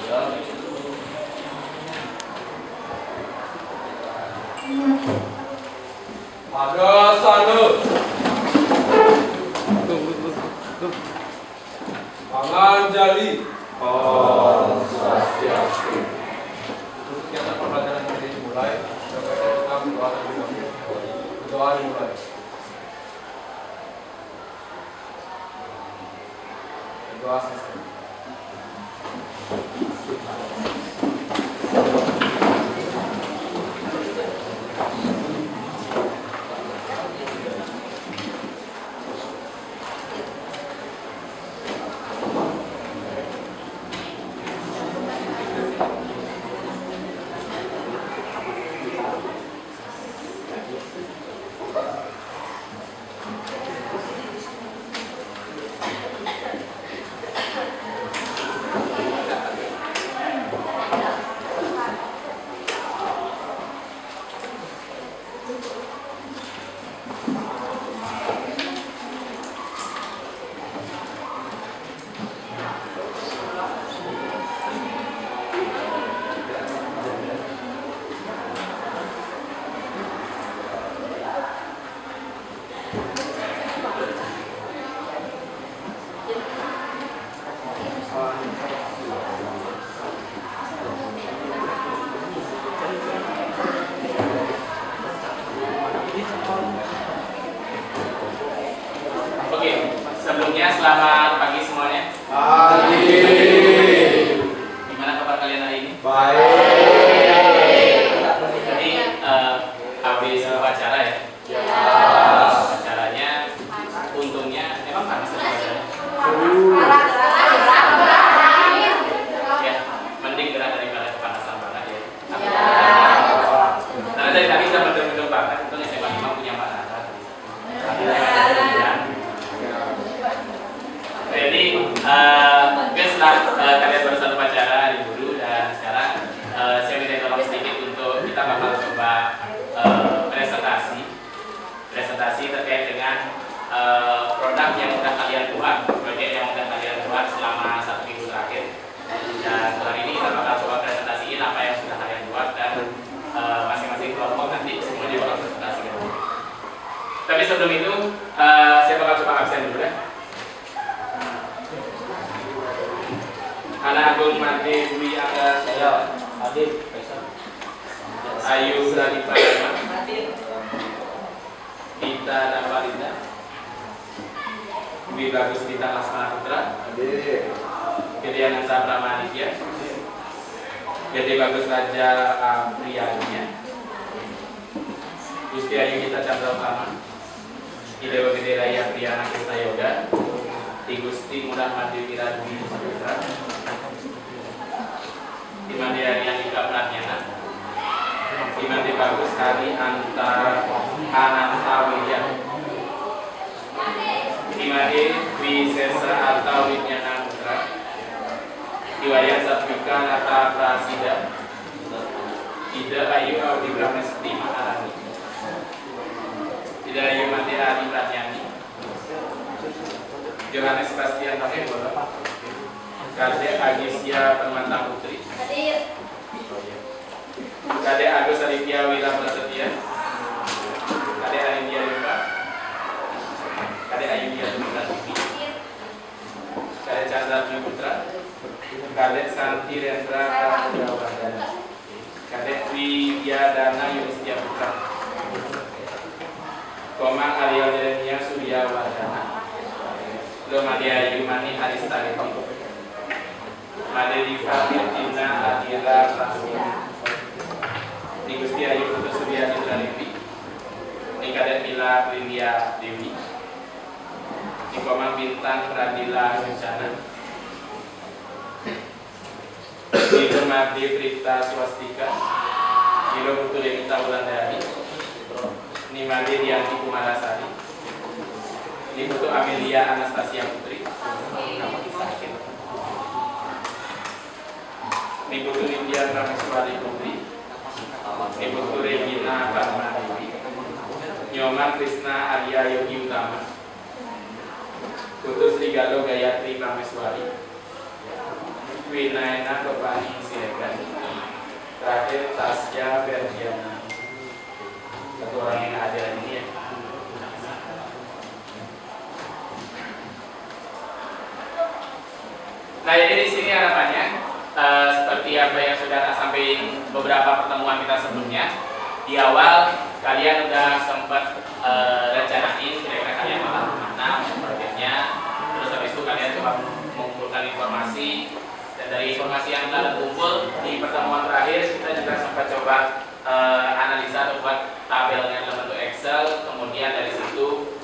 Ada sana. Pangan jali. Om Swastiastu. Untuk kegiatan pembelajaran hari ini dimulai. Kita berdoa terlebih dahulu. Berdoa dimulai. Berdoa selesai. Oke, sebelumnya selamat pagi semuanya. Pagi. Gimana kabar kalian hari ini? Baik. Jadi habis upacara ya? Ya. Upacaranya untungnya emang panas ya upacaranya? Ya, mending gerak daripada kepanasan banget ya. Karena dari tadi saya bener-bener banget, untungnya saya memang punya makanan. Jadi, setelah kalian baru satu upacara hari guru dan sekarang saya minta tolong sedikit untuk kita bakal coba presentasi terkait dengan produk yang sudah kalian buat, proyek yang sudah kalian buat selama 1 minggu terakhir. Dan hari ini kita bakal coba presentasiin apa yang sudah kalian buat dan masing-masing kelompok nanti semuanya bakal presentasikan. Tapi sebelum itu saya bakal coba absen dulu ya. Anak Agung Made Dwi Angga Saya Hadir. Ayu Radita Dharma Dita Dapalinda Dwi Bagus Dita Lasmana Putra Hadir. Gede Ananta Pramaditya Gede Bagus Raja Apriyanya Gusti Ayu Gita Chandra Utama Idewa Gede Raya Priyana Krishna Yoga Di Gusti Murah Madi Wiradwi Saputra Dimandi Arianika Pratnyana Dimandi Bagus Hari Ananta Widya Dimandi Wisesa Arta Widyana Putra Diwaya Satwika Nata Prasida Ida Ayu Audi Pramesti Maharani Ida Ayu Mati Ari Pratnyani Johannes Sebastian Takebola Kadek Agisya Permata Putri Kadek Agus Aditya Wila Prasetya Kadek Aditya Yuka Kadek Ayudya Putra Tivi Kadek Chandra Dwi Putra Kadek Santi Rendra Pradawardana Kadek Widyadana Yudhistya Putra Komang Ariel Jeremia Surya Wardana Lomadia Yumani Aristariti Made Diva Firtina Adira Prasmini Di Gusti Ayu Putu Surya Citra Dewi Di Kadek Mila Prilia Dewi Di Komang Bintang Pradila Husana Di Made Prita Swastika Di Putu Devita Wulandari Di Made Dianti Kumarasari Di Putu Amelia Anastasia Putri Di Putu Nindya Rameswari Putri Di Putu Regina Padma Dewi Nyoman Krishna Arya Yogi Utama Putu Srigalo Gayatri Prameswari Winaina Kepani Siaga. Terakhir Tasya Ferdiana. Satu orang yang ada ini ya. Nah, jadi di sini harapannya seperti apa yang sudah tak sampaikan beberapa pertemuan kita sebelumnya. Di awal kalian udah sempat rencanain kira-kira kalian bakal kemana proyeknya. Terus habis itu kalian coba mengumpulkan informasi. Dan dari informasi yang telah terkumpul di pertemuan terakhir kita juga sempat coba analisa atau buat tabelnya dalam bentuk Excel. Kemudian dari situ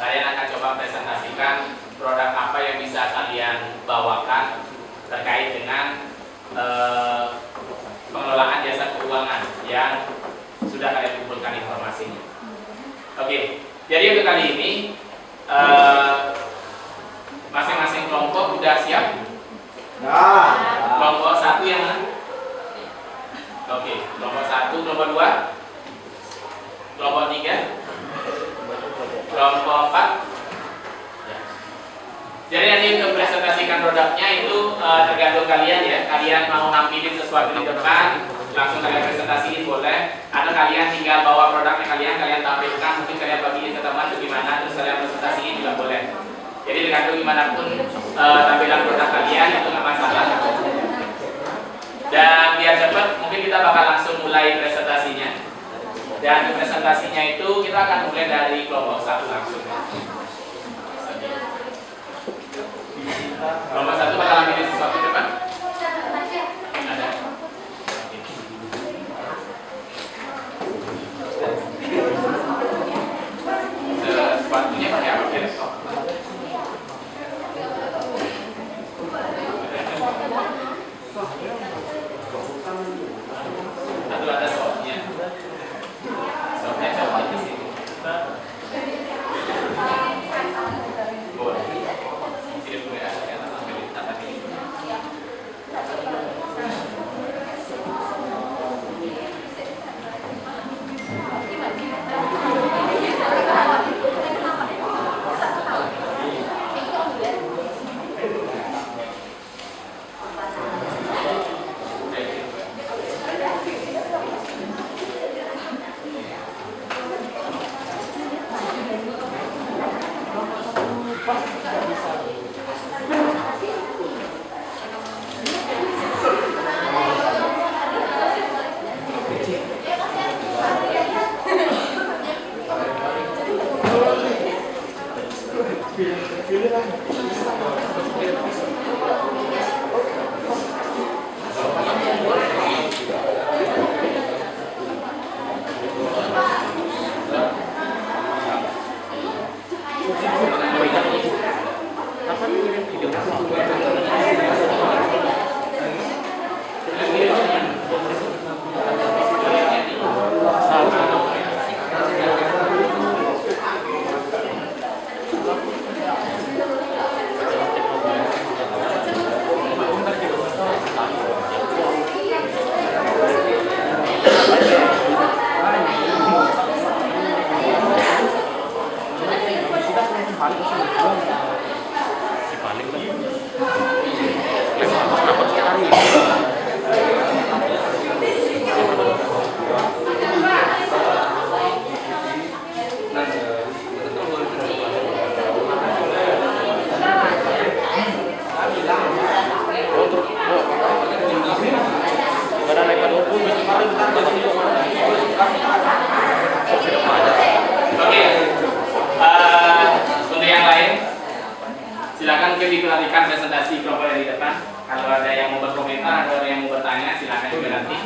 kalian akan coba presentasikan produk apa yang bisa kalian bawakan terkait dengan pengelolaan jasa keuangan yang sudah kalian kumpulkan informasinya. Oke, jadi untuk kali ini masing-masing kelompok sudah siap? Nah, Kelompok 1 yang mana? Oke, kelompok 1, kelompok 2, kelompok 3, kelompok 4. Jadi nanti untuk presentasikan produknya itu tergantung kalian ya. Kalian mau nampilin sesuatu di depan, langsung kalian presentasiin boleh. Atau kalian tinggal bawa produknya kalian tampilkan, mungkin kalian bagiin ke teman atau gimana, terus kalian presentasiin juga boleh. Jadi tergantung gimana pun tampilan produk kalian itu nggak masalah. Dan biar cepat, mungkin kita bakal langsung mulai presentasinya. Dan presentasinya itu kita akan mulai dari kelompok 1 langsung. Kelompok 1 bakal ambil sesuatu di depan? Ada. Sepatunya pakai apa? Laptop. Atau ada softnya? Softnya coba di sini. Boleh. Ini boleh ya, sampai di tata ini. Untuk yang lain, silakan mungkin diperhatikan presentasi kelompok yang di depan. Kalau ada yang mau berkomentar, ada yang mau bertanya, silakan juga nanti.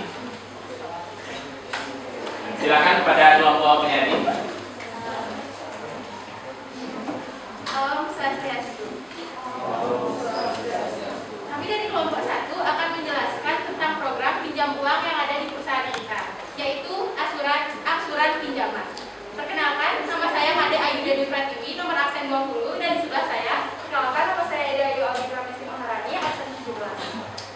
Silakan pada kelompok penyanyi. Om Swastiastu. Kami dari kelompok 1 akan menjelaskan tentang program pinjam uang yang ada di perusahaan kita, yaitu angsuran pinjaman. Perkenalkan, nama saya Made Ayu Dewi Pratiwi, nomor absen 20, dan di sebelah saya. Perkenalkan, nama saya Eda Ayu Aldi Ramesti Maharani, absen 17.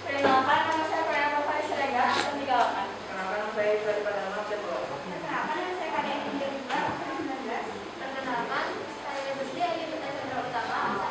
Perkenalkan, nama saya Prananda Fari Siregar, absen 38. Perkenalkan, nama saya Ibrahim Padama, absen 2. Perkenalkan, nama saya Kadek Indah Bima, absen 19. Perkenalkan, saya Besli Ayu Tita Chandra Utama, absen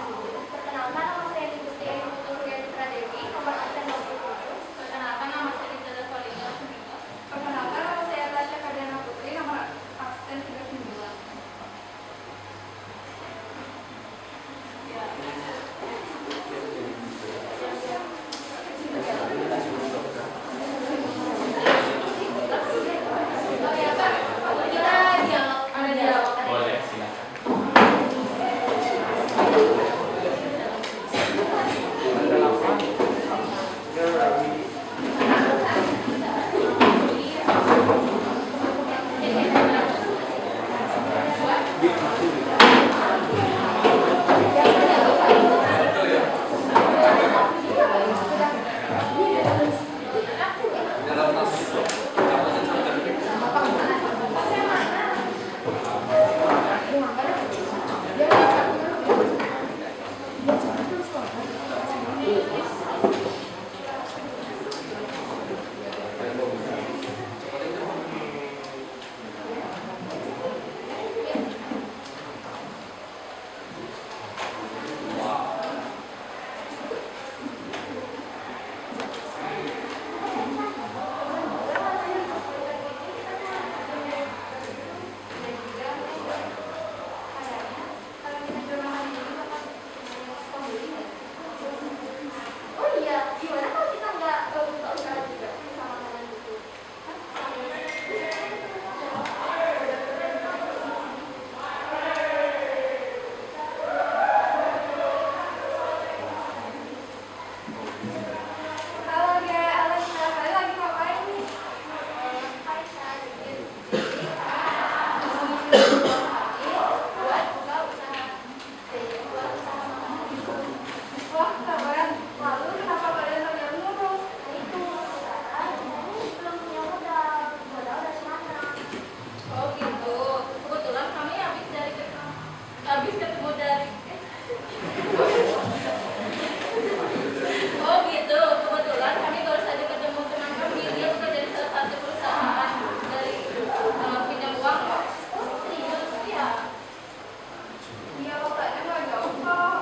dalam tas kamarnya cantik. Oh iya, gimana kalau kita nggak buka usaha juga sama kalian gitu? Halo Ge, Alesya, kalian lagi ngapain nih? Hai Syahid. Buat buka usaha. Buat usaha makanan gitu. Wah, keren. Lalu kenapa kalian terdiam dulu? Nah itu, sekarang ini belum punya modal. Modal dari mana? Oh gitu. Kebetulan kami habis ketemu dari Oh gitu. Kebetulan kami baru saja ketemu teman kami. Dia bekerja di salah satu perusahaan dari pinjam uang. Oh serius ya? Iya, kayaknya nggak jauh kok.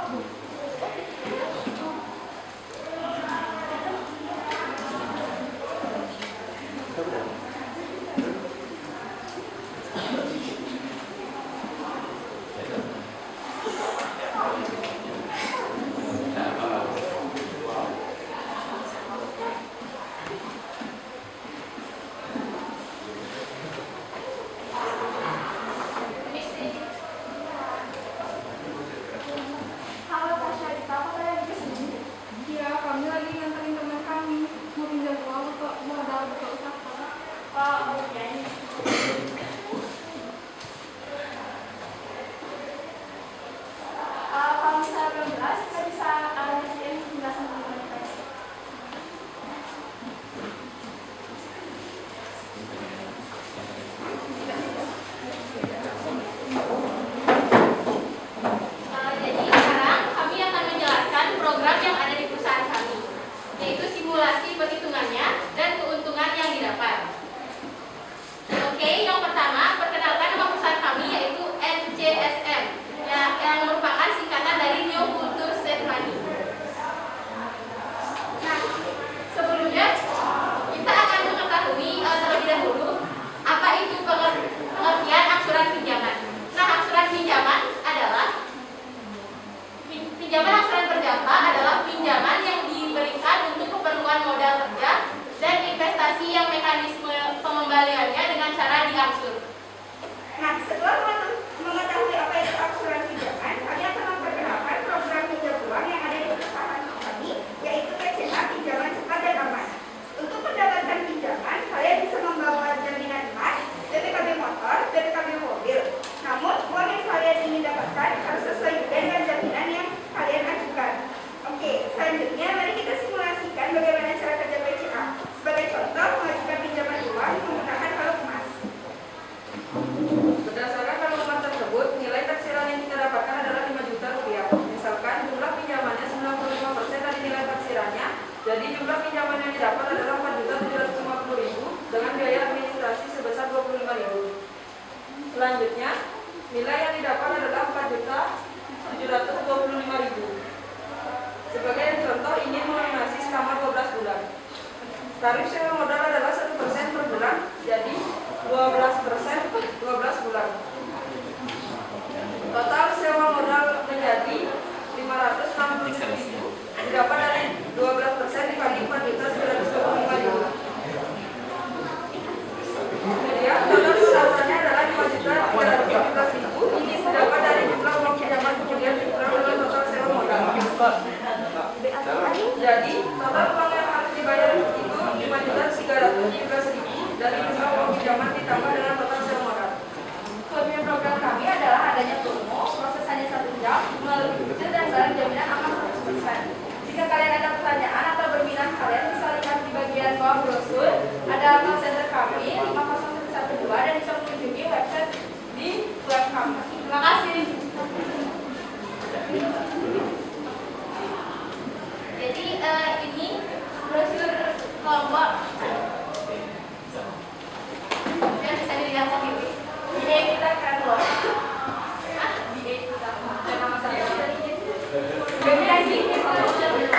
Halo Tasya, di apa kalian kesini? Iya, kami lagi nganterin teman kami mau pinjam uang untuk modal buka usaha. Oh, oke. Kalau misalnya belum jelas, kita bisa ngisiin penjelasan teman kita. Jadi sekarang kami akan menjelaskan program yang ada di perusahaan kami, yaitu simulasi perhitungannya dan keuntungan yang didapat. Oke, yang pertama, perkenalkan nama perusahaan kami yaitu NCSM, yang merupakan singkatan dari New Culture Save Money. Nah, sebelumnya kita akan mengetahui terlebih dahulu apa itu pengertian angsuran pinjaman. Nah, angsuran pinjaman adalah pinjaman angsuran berjangka adalah pinjaman yang diberikan untuk keperluan modal kerja dan investasi yang mekanisme pengembaliannya dengan cara diangsur. Nah, setelah mengetahui apa itu angsuran pinjaman, kami akan memperkenalkan program pinjam uang yang ada di perusahaan kami, yaitu PCA Pinjaman Cepat dan Aman. Untuk mendapatkan pinjaman, kalian bisa membawa jaminan emas, BPKB motor, BPKB mobil. Namun, uang yang kalian ingin dapatkan harus sesuai dengan jaminan yang kalian ajukan. Oke, selanjutnya mari kita simulasikan bagaimana cara kerja PCA. Sebagai contoh, mengajukan pinjaman uang menggunakan kalung emas. Berdasarkan kalung emas tersebut, nilai taksiran yang kita dapatkan adalah 5 juta rupiah. Misalkan jumlah pinjamannya 95% dari nilai taksirannya, jadi jumlah pinjaman yang didapat adalah 4.750.000 dengan biaya administrasi sebesar 25.000. Selanjutnya, nilai yang didapat adalah 4.725.000. Sebagai contoh, ingin melunasi selama 12 bulan. Tarif sewa modal adalah 1% per bulan, jadi 12% 12 bulan. Total sewa modal menjadi 560.000, didapat dari 12% dibagi 4.925.000. Kemudian total sisanya adalah 5.317.000. Ini didapat dari jumlah uang pinjaman kemudian dikurang dengan total sewa modal. Jadi total uang yang harus dibayar itu 5.317.000 dari jumlah uang pinjaman ditambah dengan total sewa modal. Kelebihan program kami adalah adanya promo, proses hanya 1 jam, melalui kecil dan barang jaminan aman 100%. Jika kalian bawah brosur ada call center kami 50112 dan bisa mengunjungi website di web kami. Terima kasih. Jadi ini brosur kelompok yang bisa dilihat sendiri. BA kita kan loh. BA kita. Dan nama saya.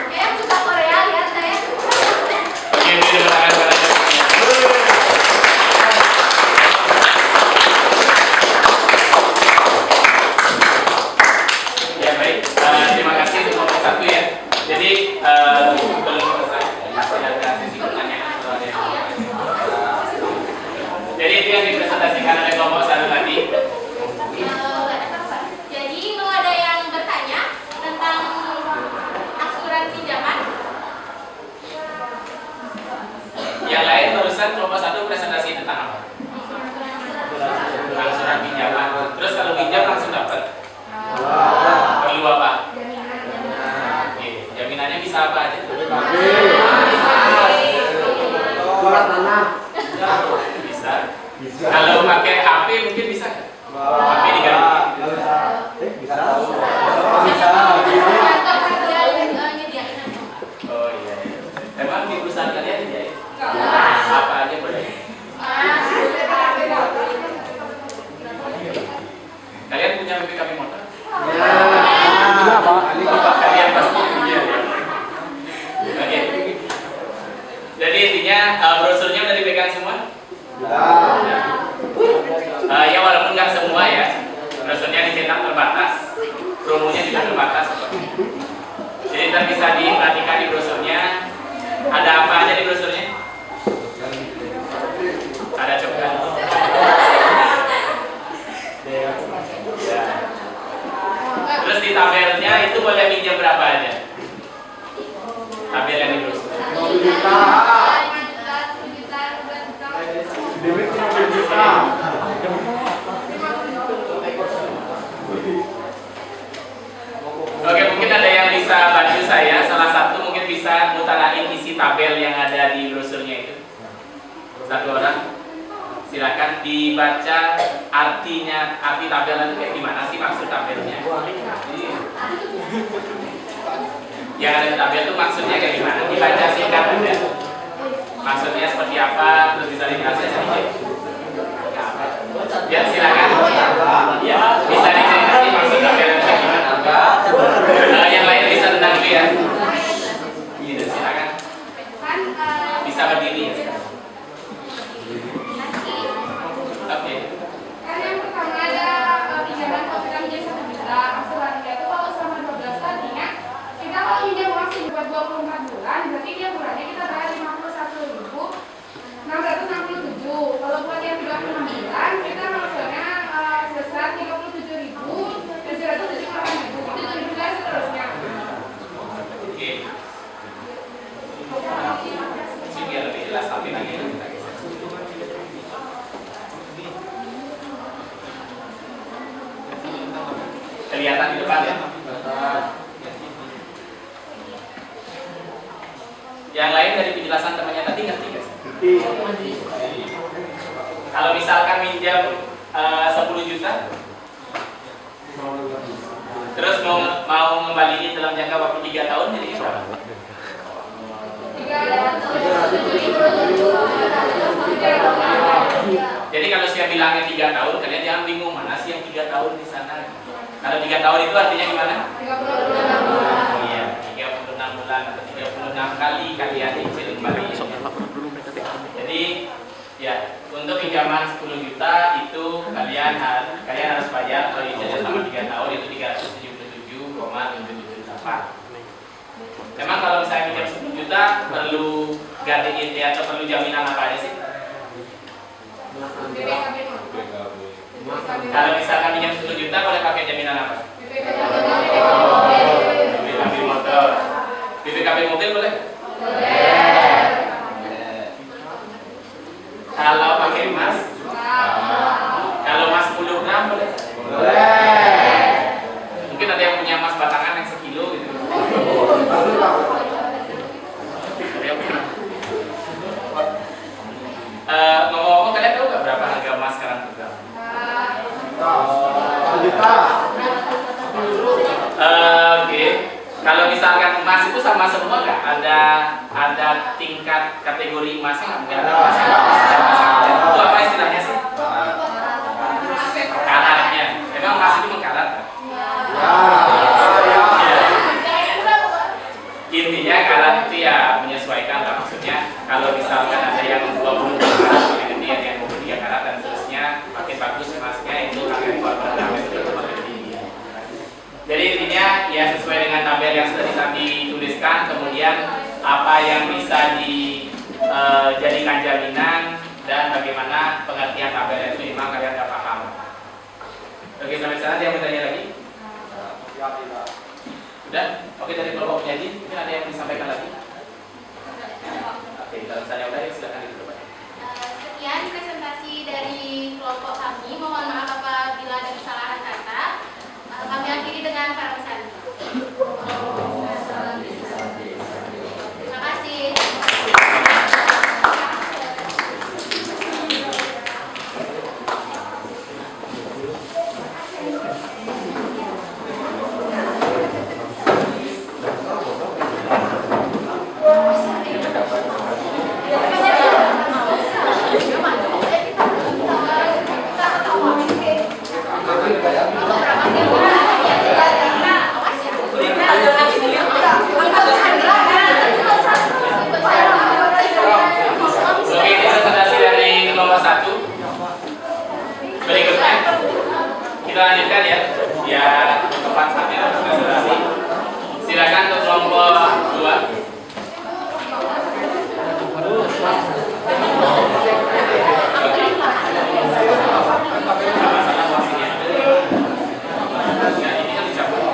Yang suka Korea lihat saya. Oke, terima kasih. Ya baik, terima kasih untuk nomor 1 ya. Jadi belum selesai, masih ada sesi pertanyaan kalau ada yang mau. Jadi itu yang dipresentasikan oleh kelompok 1 tadi. Jadi mau ada yang bertanya tentang angsuran pinjaman? Yang lain barusan kelompok 1 presentasi tentang apa? Angsuran pinjaman. Terus kalau pinjam langsung dapat? Perlu apa? Oke, jaminannya bisa apa aja? Surat tanah. Bisa. Kalau pakai HP mungkin bisa. HP diganti. Bisa. Oh iya. Emang di perusahaan kalian ya? Apa aja boleh? Kalian punya BPKB motor? Kalian pasti punya ya. Oke. Jadi intinya brosurnya udah dipegang semua? Ya walaupun nggak semua ya. Brosurnya dicetak terbatas, promonya juga terbatas. Jadi ntar bisa diperhatikan di brosurnya. Ada apa aja di brosurnya? Ada coklat. Ya. Terus di tabelnya itu boleh pinjam berapa aja? Tabel yang di brosur. Oke, mungkin ada yang bisa bantu saya. Salah satu mungkin bisa mutarain isi tabel yang ada di brosurnya itu. Satu orang, silakan dibaca arti tabel itu kayak gimana sih, maksud tabelnya? Yang ada di tabel itu maksudnya kayak gimana? Dibaca singkat aja. Maksudnya seperti apa? Terus bisa dikasih sedikit. Ya silakan. Ya bisa diceritain maksud tabelnya kayak gimana? Yang lain bisa tenang dulu ya. Gitu, silakan. Bisa berdiri ya. Oke. Kan yang pertama ada pinjaman kalau kita menjadi 1 juta, angsurannya itu kalau selama 12 tahun ingat, kita kalau pinjam uang buat 24 bulan, berarti dia bulannya kita bayar 51.667. Kalau buat yang 36 bulan, kita maksudnya sebesar 37.778.000. Itu juga seterusnya. Oke. Ini biar lebih jelas tapi lagi kita geser. Kelihatan di depan ya. Yang lain dari penjelasan temannya tadi ngerti nggak sih? Kalau misalkan minjam 10 juta, terus mau ngembaliin dalam jangka waktu 3 tahun, jadi berapa? Jadi kalau saya bilangnya 3 tahun, kalian jangan bingung mana sih yang 3 tahun di sana. Kalau 3 tahun itu artinya gimana? 36 bulan. Iya, 36 bulan atau 36 kali kalian cicil kembali. Jadi ya, untuk pinjaman 10 juta itu kalian harus bayar kalau dicicil selama 3 tahun itu 377,778. Memang kalau misalnya pinjam 10 juta perlu gantiin ya atau perlu jaminan apa aja sih? Kalau misalkan pinjam 10 juta boleh pakai jaminan apa? BPKB motor. BPKB mobil boleh? Kalau pakai emas? Kalau emas 10 gram boleh? Mungkin ada yang punya emas batangan yang sekilo gitu. kategori emasnya nggak ada emasnya. Itu apa istilahnya sih? Karatnya. Memang emas itu mengkarat kan? Intinya karat itu ya menyesuaikan lah, maksudnya kalau misalkan ada yang 20 karat makin gede, ada yang 23 karat dan seterusnya makin bagus emasnya, itu akan kualitas itu makin tinggi. Jadi intinya ya sesuai dengan tabel yang sudah dituliskan, kemudian apa yang bisa dijadikan jaminan dan bagaimana pengertian tabel itu memang kalian dapat paham. Oke, sampai sana dia mau tanya lagi? Udah? Oke, dari kelompok penyaji, mungkin ada yang disampaikan lagi? Oke, kalau saya udah ya silakan ditutup. Sekian presentasi dari kelompok kami. Mohon maaf apabila ada kesalahan kata. Kami akhiri dengan para pesan. Terima kasih. Berikutnya kita lanjutkan ya, biar tepat saatnya presentasi. Silakan ke kelompok 2. Oke. Sama-sama waktunya. Ya, ini kan dicabut.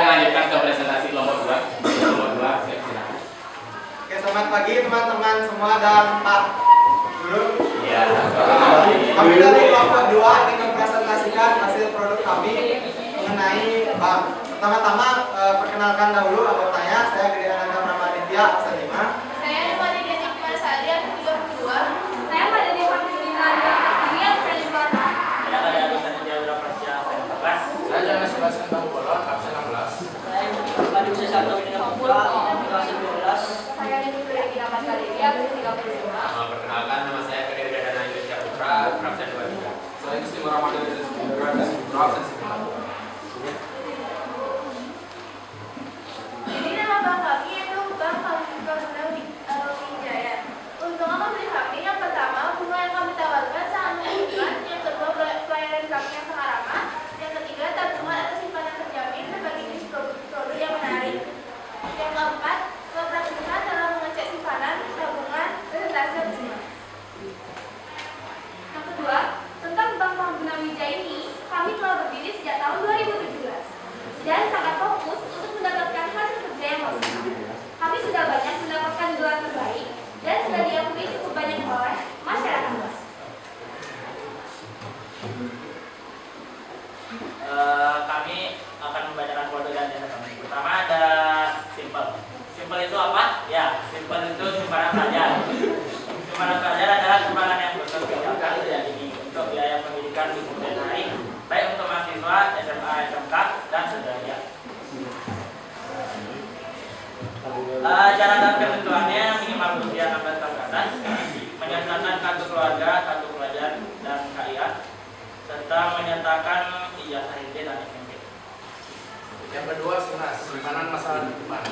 lanjutkan ke presentasi kelompok 2. Kelompok 2, silakan. Oke, selamat pagi teman-teman semua dan Pak Guru. Iya. Kami dari kelompok 2 ingin mempresentasikan hasil produk kami mengenai bank. Pertama-tama perkenalkan dahulu anggotanya. Saya Gede Ananda Pramaditya, absen 5. Saya Madi Detik Masari, absen 32. Saya Madi Detik Masari, absen 5. Saya ada absen Jawara Prasya, absen 14. Saya Jonas Sebastian Tambolon, absen 16. Saya Madi Usia Satu Bina Papua, kelas 12. Saya Nini Regina Masari, absen 35. Perkenalkan, nama saya Kediri Dana Indonesia Putra, absen 23. Saya Gusti Ramadan Putra, absen 9. Jadi nama bank kami yaitu Bank Kalibata Wijaya. Keuntungan membeli kami yang pertama, bunga yang kami tawarkan sangat menguntungkan. Yang kedua, pelayanan kami yang sangat ramah. Yang ketiga, tabungan atau simpanan terjamin berbagai jenis produk yang menarik. Yang keempat, keberhasilan dalam mengecek simpanan, tabungan, presentasi bunga. Yang kedua, tentang Bank Kalibata Wijaya ini, kami telah berdiri sejak tahun 2017 dan sangat fokus untuk mendapatkan hasil kerja yang bagus. Kami sudah banyak mendapatkan gelar terbaik dan sudah diakui cukup banyak oleh masyarakat luas. Kami akan membacakan kode dan data kami. Pertama ada simple. Simple itu apa? Ya, simple itu simpanan pelajar. Simpanan pelajar adalah simpanan yang berkebijakan ini untuk biaya pendidikan di kemudian hari, baik untuk mahasiswa, SMA, SMK, dan sederajat. Cara dan ketentuannya minimal berusia 16 tahun ke atas, menyertakan kartu keluarga, kartu pelajar, dan KIA, serta menyertakan ijazah SD dan SMP. Yang kedua, simpanan masa depan.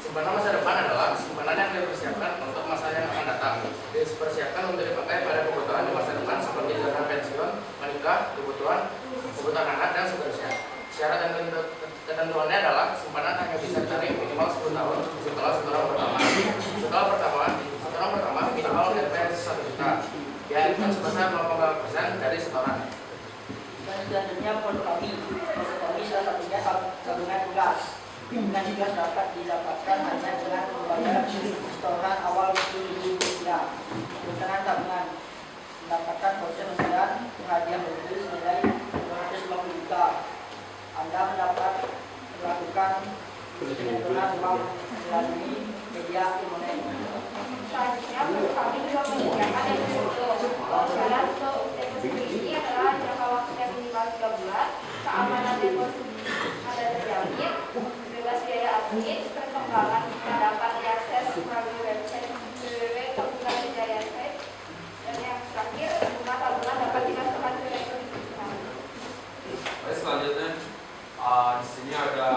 Simpanan masa depan adalah simpanan yang dipersiapkan untuk masa yang akan datang. Dipersiapkan untuk dipakai pada kebutuhan di masa depan seperti dana pensiun, menikah, kebutuhan anak dan seterusnya. Syarat dan ketentuannya adalah simpanan hanya bisa ditarik minimal 10 tahun setelah setoran pertama. Setoran pertama minimal DP 1 juta. Dialihkan sebesar 0,5% dari setoran. Dan selanjutnya produk kami. Produk kami salah satunya tabungan gas. Tabungan gas dapat didapatkan hanya dengan membayar setoran awal rupiah. Dengan tabungan mendapatkan voucher pembelian hadiah mobil senilai 250 juta. Anda mendapat melakukan penyetoran uang melalui media internet. Selanjutnya, produk kami juga menyediakan deposito. Syarat untuk deposito ini adalah jangka waktunya minimal 3 bulan, keamanan deposito ada terjamin, bebas biaya admin, perkembangan dapat diakses melalui website www.tabunganwijaya.com, dan yang terakhir, bunga tabungan dapat dimasukkan ke rekening kita. Selanjutnya, di sini ada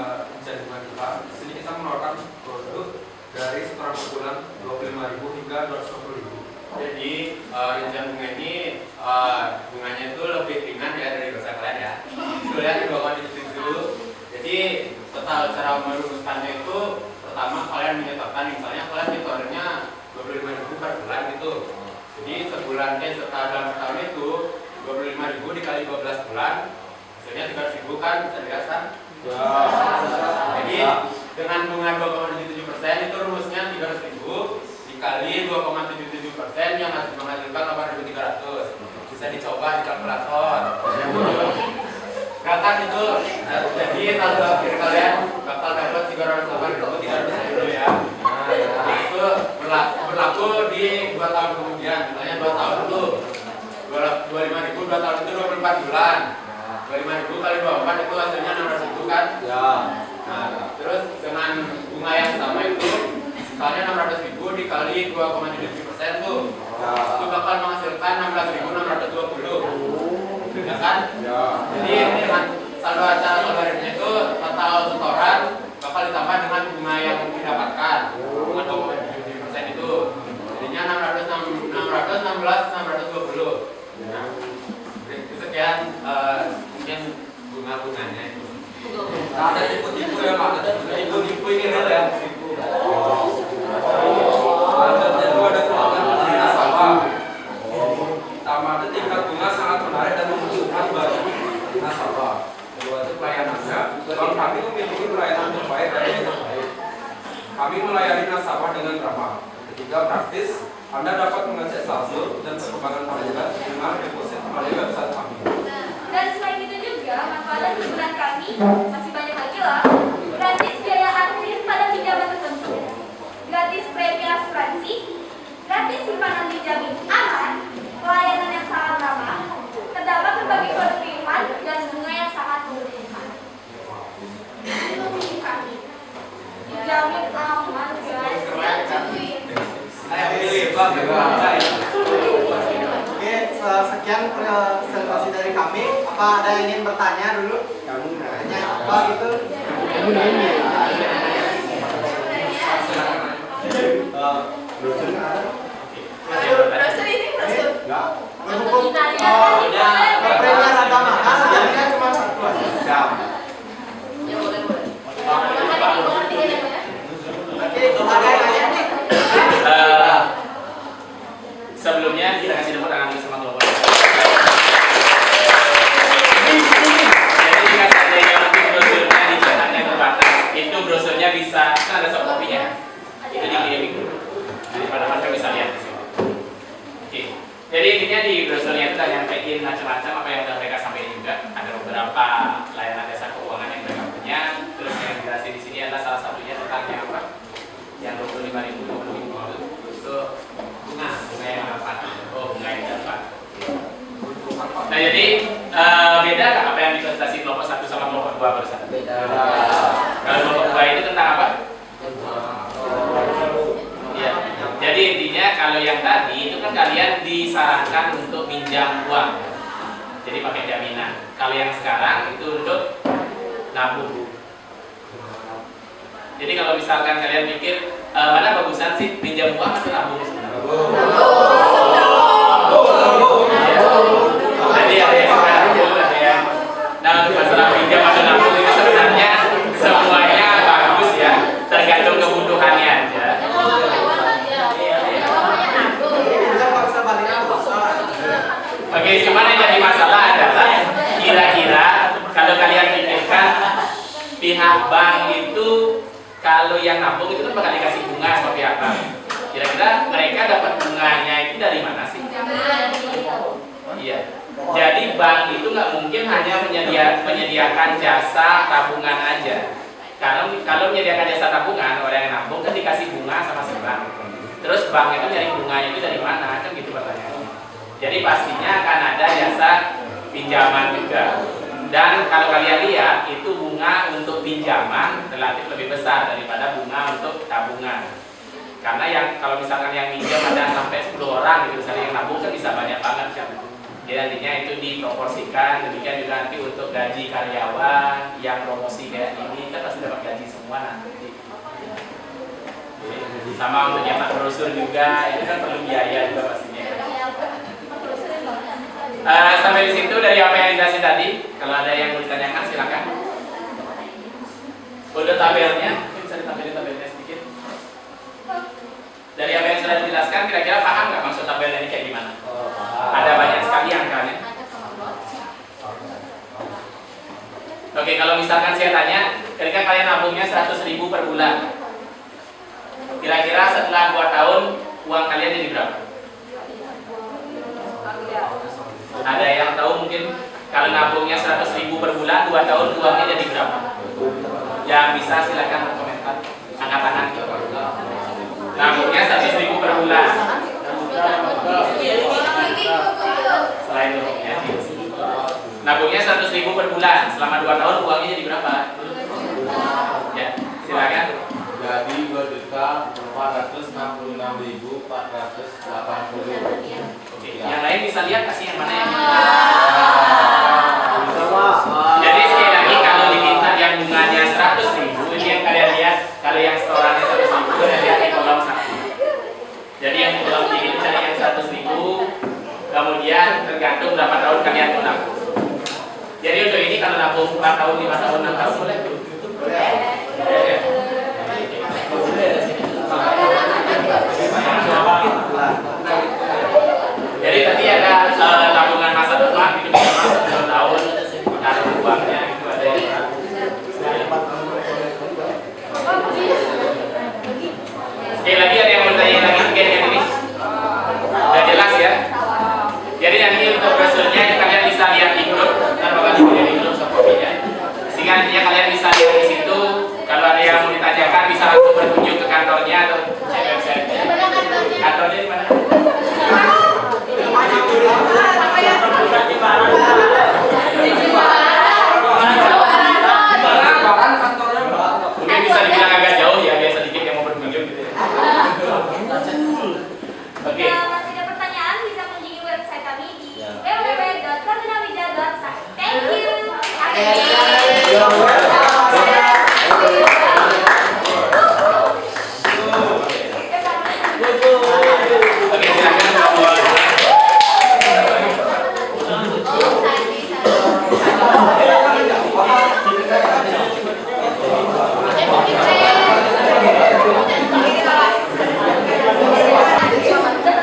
jaringan kita. Di sini kita menawarkan produk dari setoran per bulan 25.000 hingga 250.000. Jadi rincian bunga ini bunganya itu lebih ringan ya dari dosa kalian ya. Itu lihat di bawah itu. Jadi cara merumuskannya itu pertama kalian menyetorkan, misalnya kalian nyetornya 25.000 per bulan gitu. Jadi sebulannya dalam setahun itu 25.000 dikali 12 bulan, hasilnya 300.000 kan, bisa dilihat kan? Ya. Jadi dengan bunga 2,77% itu rumusnya 300.000 dikali 2,77% yang menghasilkan 8.300. Bisa dicoba di kalkulator. Kan itu jadi saldo akhir kalian bakal dapat 308.300 ya. Nah, itu berlaku di 2 tahun kemudian. Misalnya 2 tahun itu 25.000, 2 tahun itu 24 bulan. 25.000 kali 24 itu hasilnya 600.000 kan? Ya. Terus dengan bunga yang sama itu misalnya 600.000 dikali 2,77% tuh, itu bakal menghasilkan 16.620, ya kan? Ya. Jadi dengan saldo acaranya itu total setoran bakal ditambah dengan bunga yang didapatkan, bunga 2,77% itu, jadinya 616, 620. Nah, itu sekian mungkin bunga-bunganya itu. Nah, ada tipu-tipu ya Pak, ada tipu-tipu ini real ya. Selanjutnya itu ada keuangan dari nasabah. Pertama itu tingkat bunga sangat menarik dan menguntungkan bagi nasabah. Kedua itu pelayanannya. Bank kami memiliki pelayanan dengan ramah. Ketiga, praktis. Anda dapat mengecek saldo dan perkembangan pembayaran dengan deposit melalui website kami. Dan selain itu juga, manfaat dan kegunaan kami masih banyak lagi lah. Gratis biaya admin pada pinjaman tertentu, gratis premi asuransi, gratis simpanan dijamin aman, pelayanan yang sangat ramah, terdapat berbagai produk pilihan dan bunga yang sangat memudahkan. Dijamin aman, guys. Oke, sekian presentasi dari kami. Apa ada yang ingin bertanya dulu? Kamu Tanya apa gitu? kamu nanya. Brosurnya ada? Brosur ini brosur. Enggak. Berhubung preminya rada mahal, jadinya cuma satu aja. Ya boleh. Makanya dimengerti ya. Oke, ada yang nanya nih? Sebelumnya kita kasih tepuk tangan dulu sama kelompok. Jadi jika seandainya mungkin brosurnya dicetaknya terbatas, itu brosurnya bisa, kan ada soft copy-nya, itu dikirimin dulu. Jadi pada mereka bisa lihat di sini. Oke. Jadi intinya di brosurnya itu udah nyampein macam-macam apa yang udah mereka sampaikan juga. Ada beberapa layanan jasa keuangan yang mereka punya. Terus yang dijelasin di sini adalah salah satunya tentang yang apa? Yang 25.000 itu bunga yang dapat. Oh, bunga yang dapat. Nah, jadi beda nggak apa yang dikonsultasi kelompok 1 sama kelompok 2 barusan? Beda. Kalau kelompok 2 itu tentang apa? Iya. Jadi intinya kalau yang tadi itu kan kalian disarankan untuk pinjam uang. Jadi pakai jaminan. Kalau yang sekarang itu untuk nabung. Jadi kalau misalkan kalian pikir mana bagusan sih, pinjam uang atau nabung sebenarnya? Jadi ada yang nabung, ada yang. Nah, untuk masalah pinjam atau nabung itu sebenarnya semuanya bagus ya, tergantung kebutuhannya aja. Oke, cuman yang jadi masalah adalah kira-kira kalau kalian pikirkan pihak bank itu kalau yang nabung itu kan bakal dikasih bunga seperti apa? Kira-kira mereka dapat bunganya itu dari mana sih? Iya. Jadi bank itu nggak mungkin hanya menyediakan jasa tabungan aja. Karena kalau menyediakan jasa tabungan, orang yang nabung kan dikasih bunga sama si bank. Terus bank itu nyari bunganya itu dari mana? Kan gitu pertanyaannya. Jadi pastinya akan ada jasa pinjaman juga. Dan kalau kalian lihat itu bunga untuk pinjaman relatif lebih besar daripada bunga untuk tabungan. Karena yang kalau misalkan yang pinjam ada sampai 10 orang gitu, misalnya yang nabung kan bisa banyak banget kan. Jadi artinya itu diproporsikan. Demikian juga nanti untuk gaji karyawan yang promosi kayak ini kan pasti dapat gaji semua nanti. Sama untuk nyetak brosur juga itu kan perlu biaya juga pastinya. Sampai di situ dari apa yang dijelasin tadi. Kalau ada yang mau ditanyakan silakan. Udah tabelnya, mungkin bisa ditampilin tabelnya sedikit. Dari apa yang sudah dijelaskan, kira-kira paham nggak maksud tabelnya ini kayak gimana? Ada banyak sekali angkanya. Oke, kalau misalkan saya tanya, kira-kira kalian nabungnya 100.000 per bulan. Kira-kira setelah 2 tahun uang kalian jadi berapa? Ada yang tahu mungkin kalau nabungnya 100.000 per bulan, 2 tahun uangnya jadi berapa? Yang bisa silakan berkomentar. Angkat tangan. Nabungnya 100.000 per bulan. Selain nabungnya, nabungnya 100.000 per bulan. Selama 2 tahun uangnya jadi berapa? Ya, silakan. Jadi 2.466.480. Oke, yang lain bisa lihat kasih yang mana yang Sama. Jadi sekali lagi kalau diminta yang bunganya 100.000, ini yang kalian lihat. Kalau yang setorannya 100.000, kalian lihat di kolom 1. Jadi yang di kolom 3 itu cari yang 100.000. Kemudian tergantung berapa tahun kalian mau nabung. Jadi untuk ini kalau nabung 4 tahun, 5 tahun, 6 tahun boleh? Boleh. Jadi tadi ada tabungan masa depan itu bisa masuk 2 tahun taruh uangnya itu ada yang sekali lagi kantornya atau cek website? Mana kantornya? Kantornya di mana? Mungkin bisa dibilang agak jauh ya, biar sedikit yang mau berkunjung gitu ya. Oke. Jika masih ada pertanyaan, bisa mengunjungi website kami di www.kartunawija.site. Thank you. Oke, silakan bawa.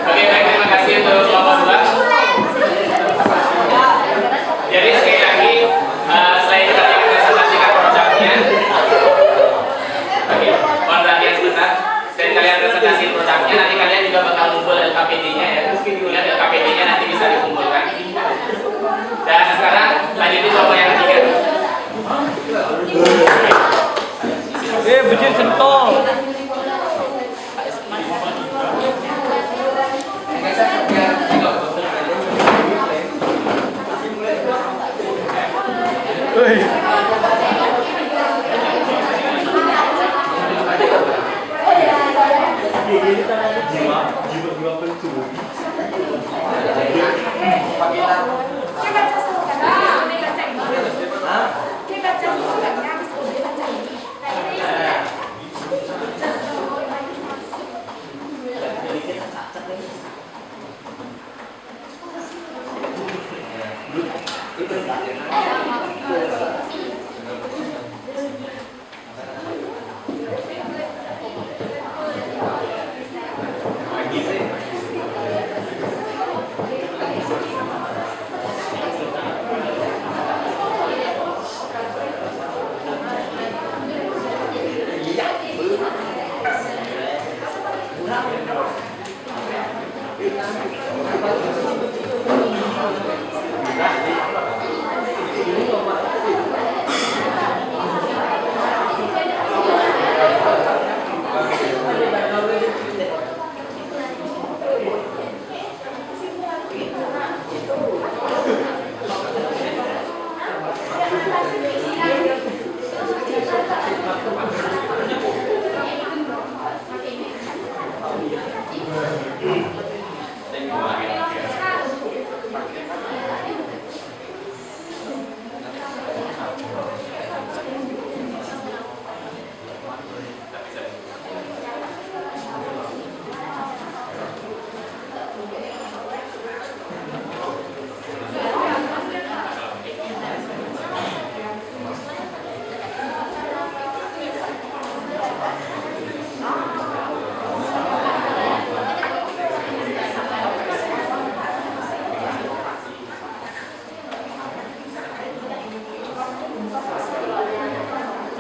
Oke, baik, terima kasih untuk kelompok 2. Jadi sekali lagi, selain tadi kita presentasikan produknya, oke, mohon perhatian sebentar. Selain kalian presentasi produknya, nanti kalian juga bakal ngumpul LKPD-nya ya. Ingat LKPD-nya nanti bisa dikumpulkan. Dan sekarang lanjutin kelompok yang ketiga. Bujur sentol.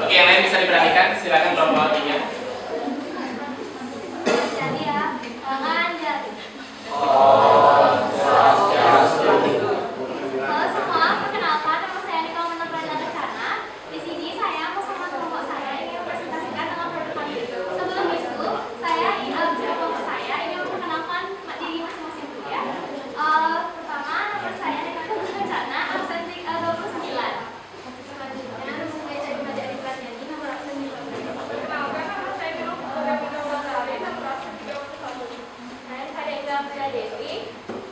Oke, yang lain bisa diperhatikan. Silakan kelompok 3. Jadi ya, tangan jari. Halo semua, perkenalkan nama saya Nika Menebrana Rencana. Di sini saya bersama kelompok saya ingin mempresentasikan tentang produk kami. Sebelum itu, saya kelompok saya ingin memperkenalkan diri masing-masing dulu ya. Pertama, nama saya Nika Menebrana Rencana, absen 29. Selanjutnya, nama saya Jadi Majari Pratiani, nomor absen 15. Perkenalkan, nama saya Bino Putri, nomor absen 31. Saya Eka Pria Dewi,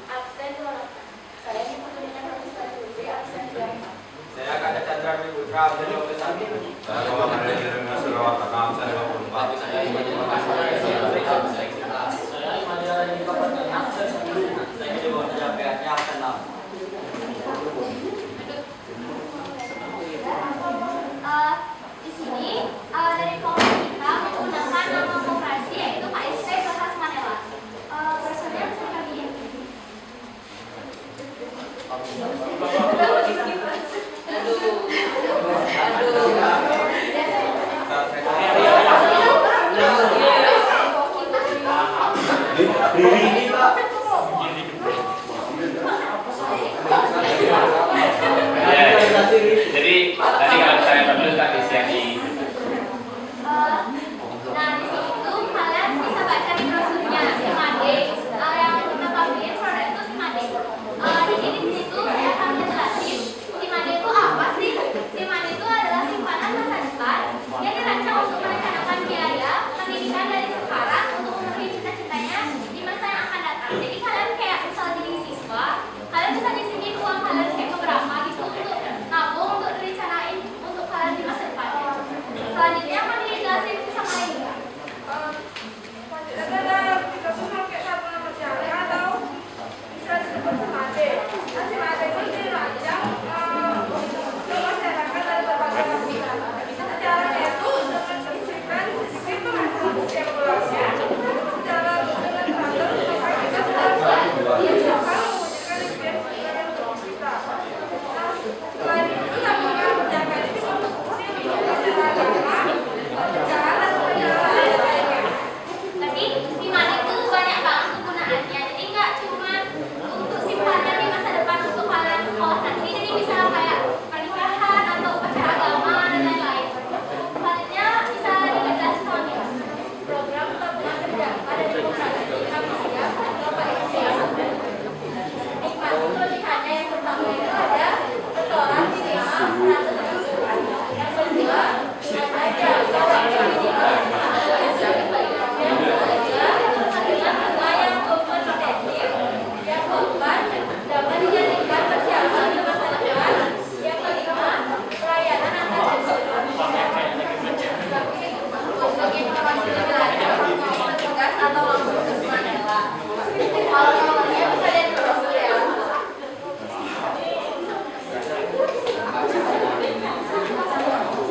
absen 28. Saya ini penulisan Robusta Dewi, absen 24. Saya Kak Chandra Putra, absen 21. Saya Muhammad Reza dengan Sarawak, absen 24. Saya Madara Nika Pratama, absen 10. Saya di bawah jabatannya absen 6. Di sini dari kelompok kita menggunakan nama koperasi yaitu KSP Bahas Manela. Personil sudah kami Jadi tadi kalau misalnya bagus tak yang di Nah, di situ Hasil ATK dirancang ke masyarakat dari berbagai lapisan. Secara itu dengan prinsipkan sistem hasil sirkulasinya, secara dengan teratur maka kita sudah mewujudkan efisiensi yang kita. Selain itu tabungan perjalanan ini berfungsi menjadi sarana perjalanan lainnya. Tapi simpanan itu banyak banget kegunaannya. Jadi nggak cuma untuk simpanan di masa depan untuk kalian sekolah nanti. Jadi bisa kayak pernikahan atau upacara agama dan lain-lain. Selanjutnya bisa dijelasin sama Mila. Program tabungan berjangka dari perusahaan kita bersiap atau PSC. Nikmati kelebihannya yang pertama itu ada setoran minimal 100 ribu. Yang kedua, ingat aja bahwa ini minimal dengan bunga yang kompetitif. Yang keempat, dapat dijadikan persiapan di masa depan. Yang kelima, pelayanan antar jurusan. Untuk informasi lebih lanjut, petugas atau langsung ke Mandela. Kalau nomornya bisa diterus ya.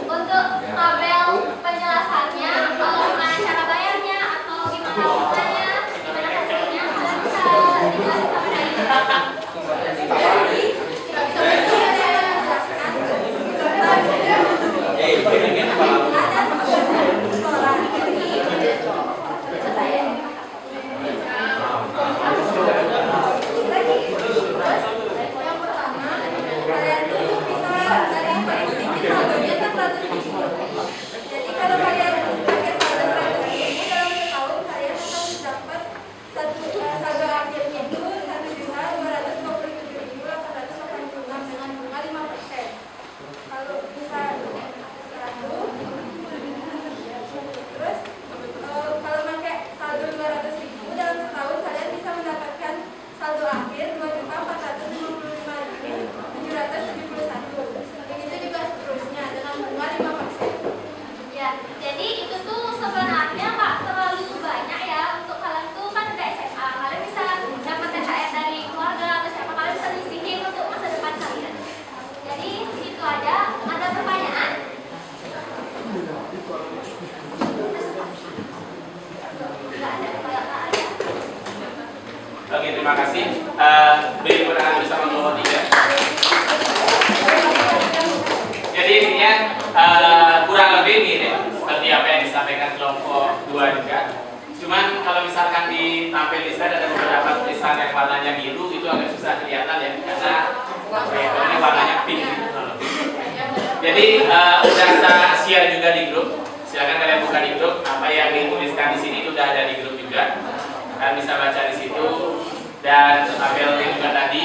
Untuk tabel penjelasannya, kalau gimana cara bayarnya atau gimana bunganya, gimana hasilnya, kalian bisa dijelasin sama saya. Yang pertama, kalian tuh bisa dari statistik saldonya ke 100 ribu. Jadi kalau kalian pakai saldo 100 ribu dalam setahun, kalian akan dapat saldo akhirnya itu 1.227.886 dengan bunga 5%. Kalau bisa terus kalau pakai saldo 200 ribu dalam setahun, kalian bisa mendapatkan saldo akhir 2.455.771. Begitu juga seterusnya dengan bunga 5%. Ya, jadi itu tuh sebenarnya nggak terlalu banyak ya untuk kalian tuh kan udah SMA, kalian bisa dapat THR dari keluarga atau siapa, kalian bisa disisihin untuk masa depan kalian. Jadi segitu aja. Ada pertanyaan? Nggak ada, kalau nggak ada. Oke, terima kasih. Beri tepuk tangan bersama kelompok 3. Jadi intinya kurang lebih mirip seperti apa yang disampaikan kelompok 2 juga. Cuman kalau misalkan ditampil di slide ada beberapa tulisan yang warnanya biru, itu agak susah kelihatan ya, karena proyektor ini warnanya pink. Jadi udah kita share juga di grup. Silakan kalian buka di grup. Apa yang dituliskan di sini itu udah ada di grup juga. Kalian bisa baca di situ, dan tabelnya juga tadi.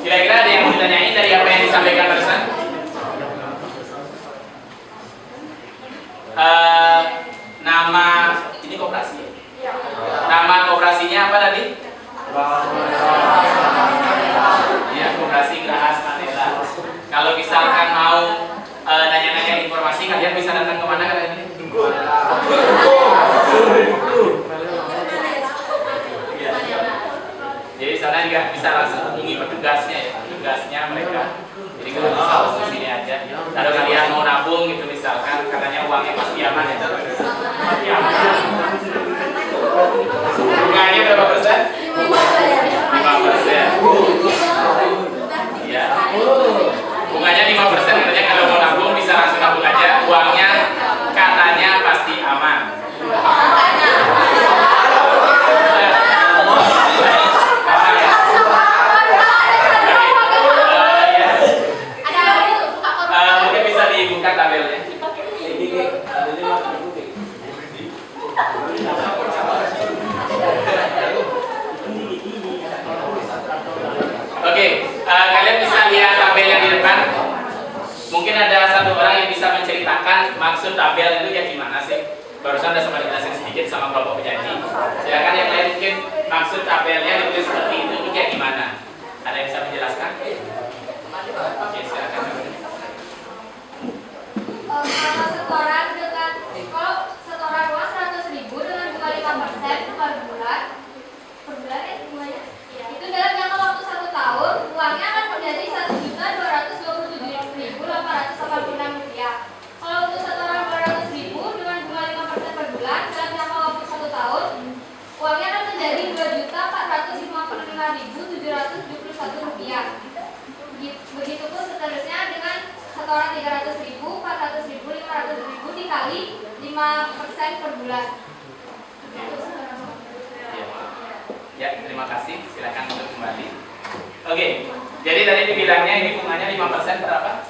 Kira-kira ada yang mau ditanyain dari apa yang disampaikan barusan? Nama ini koperasi ya? Nama koperasinya apa tadi? Ya, koperasi Graha Mandela. Kalau misalkan mau nanya-nanya informasi, kalian bisa datang kemana kalian ini? Jadi sana juga bisa langsung hubungi petugasnya ya, petugasnya mereka. Jadi kalau bisa langsung sini aja. Kalau kalian mau nabung gitu misalkan, katanya uangnya pasti aman ya. Pasti aman. Bunganya berapa persen? 5%. Ya. Bunganya 5% katanya, kalau mau nabung bisa langsung nabung aja. Uangnya katanya pasti aman. Mungkin bisa dibuka tabelnya. Oke, kalian bisa lihat tabel yang di depan. Mungkin ada satu orang yang bisa menceritakan maksud tabel itu ya gimana sih? Barusan udah sempat dijelasin sedikit sama kelompok penyaji. Silakan yang lain mungkin maksud tabelnya ditulis seperti itu kayak gimana? Ada yang bisa menjelaskan? Oke, silakan. Kalau setoran dengan kalau setoran uang 100.000 dengan bunga 5% per bulan setoran 300.000, 400.000, 500.000 dikali 5% per bulan. Ya, terima kasih. Silakan untuk kembali. Oke, jadi tadi dibilangnya ini bunganya 5% berapa?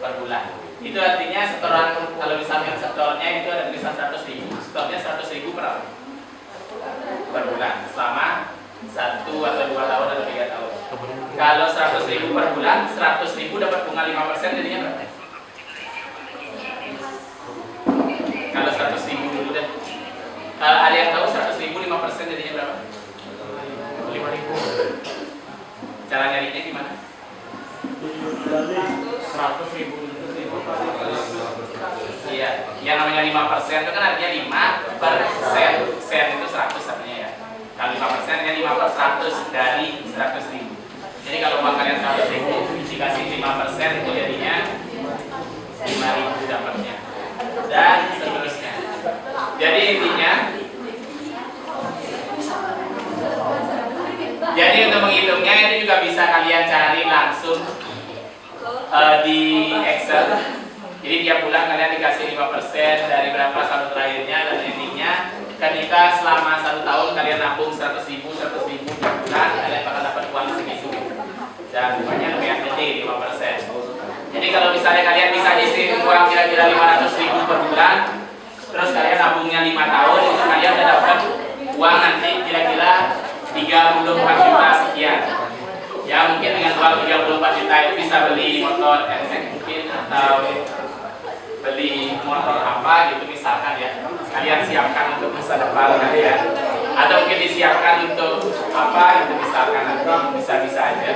Per bulan. Itu artinya setoran, kalau misalnya setornya itu ada tulisan 100.000, setornya 100.000 berapa? Per bulan selama 1 atau 2 tahun atau 3 tahun. Kalau 100.000 per bulan, 100.000 dapat bunga 5% jadinya berapa? Kalau 100.000 dulu deh. Ada yang tahu 100.000 5% jadinya berapa? 5.000. Cara nyarinya gimana? 100.000. Iya, yang namanya 5% itu kan artinya 5%. Sen itu 100 artinya ya. Kalau 5% nya 5/100 dari 100.000. Jadi kalau uang kalian 100.000 dikasih 5% itu jadinya 5.000 dapatnya. Dan seterusnya. Jadi intinya, jadi untuk menghitungnya itu juga bisa kalian cari langsung di Excel. Jadi tiap bulan kalian dikasih 5% dari berapa saldo terakhirnya, dan intinya ketika selama 1 tahun kalian nabung 100.000 tiap bulan, kalian bakal dapat uang segitu. Dan bunganya lumayan gede, 5%. Jadi kalau misalnya kalian bisa isi uang kira-kira 500.000 per bulan, terus kalian nabungnya 5 tahun, itu kalian udah dapat uang nanti kira-kira 34 juta sekian. Ya mungkin dengan uang 34 juta itu bisa beli motor NX mungkin, atau beli motor apa gitu misalkan ya. Kalian siapkan untuk masa depan kalian, atau mungkin disiapkan untuk apa gitu misalkan, nanti bisa-bisa aja.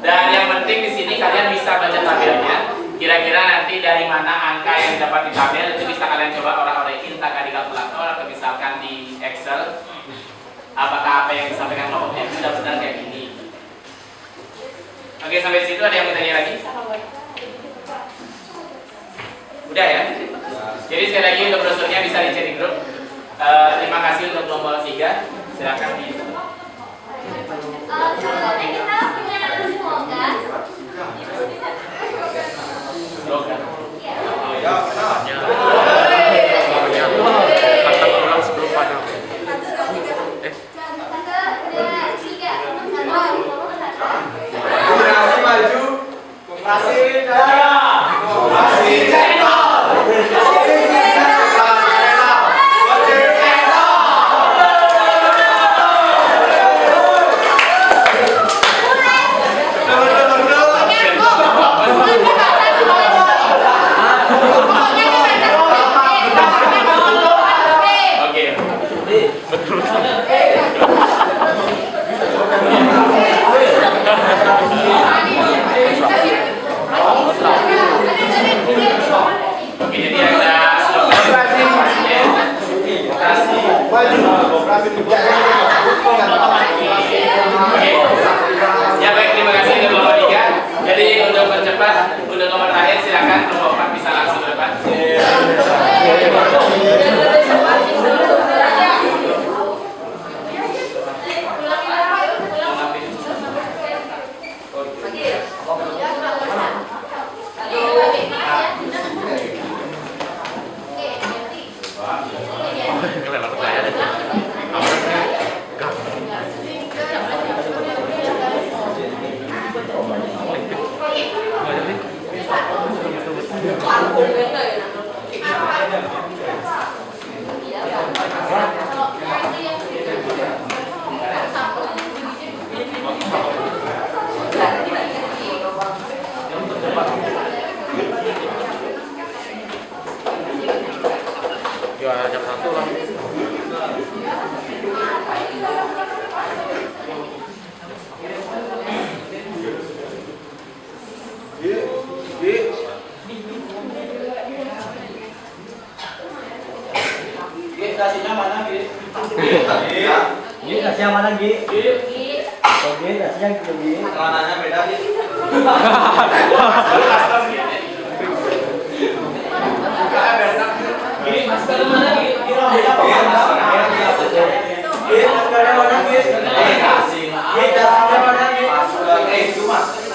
Dan yang penting di sini kalian bisa baca tabelnya. Kira-kira nanti dari mana angka yang dapat di tabel itu bisa kalian coba orang-orekin entah di kalkulator atau misalkan di Excel. Apakah apa yang disampaikan kelompoknya itu sudah benar kayak gini? Oke, sampai situ ada yang mau tanya lagi? Udah ya? Jadi sekali lagi untuk brosurnya bisa dicek di grup. Terima kasih untuk kelompok 3. Silakan di. Sebenarnya kita punya slogan. Slogan. Iya. Generasi maju, koperasi jaya, koperasi cendol, Oke, jadi ada slogan ya baik, terima kasih untuk kelompok 3. Jadi untuk percepat, untuk nomor terakhir silakan kelompok 4 bisa langsung ke depan. Ya, jam 1 lah. Nasinya mana, Gi? Gi, nasinya mana, Gi? Oke, nasinya gitu, Gi. celananya beda nih. Gi, masker mana, Gi? Gi, rambutnya apa? Gi, maskernya mana, Gi? Gi, dasarnya mana, Gi? Itu mas.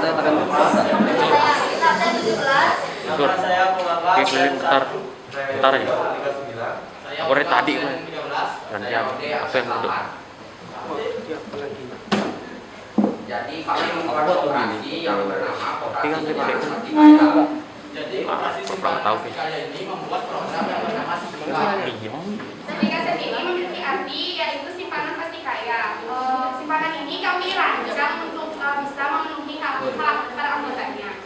saya tekan puasa. Saya 17. Nama saya Punggawa. Oke, keliling bentar ya. Aku dari tadi gue. Nanti apa yang udah? Jadi kami membuat koperasi yang bernama Tinggal Koperasi dipakai. Pasti Kaya. Jadi koperasi kurang tahu, Pasti Kaya ini membuat program yang bernama Sindika. Diam. Sindika sendiri memiliki arti yaitu simpanan pasti kaya. Simpanan ini kami rancang untuk bisa memenuhi hak-hak para anggotanya.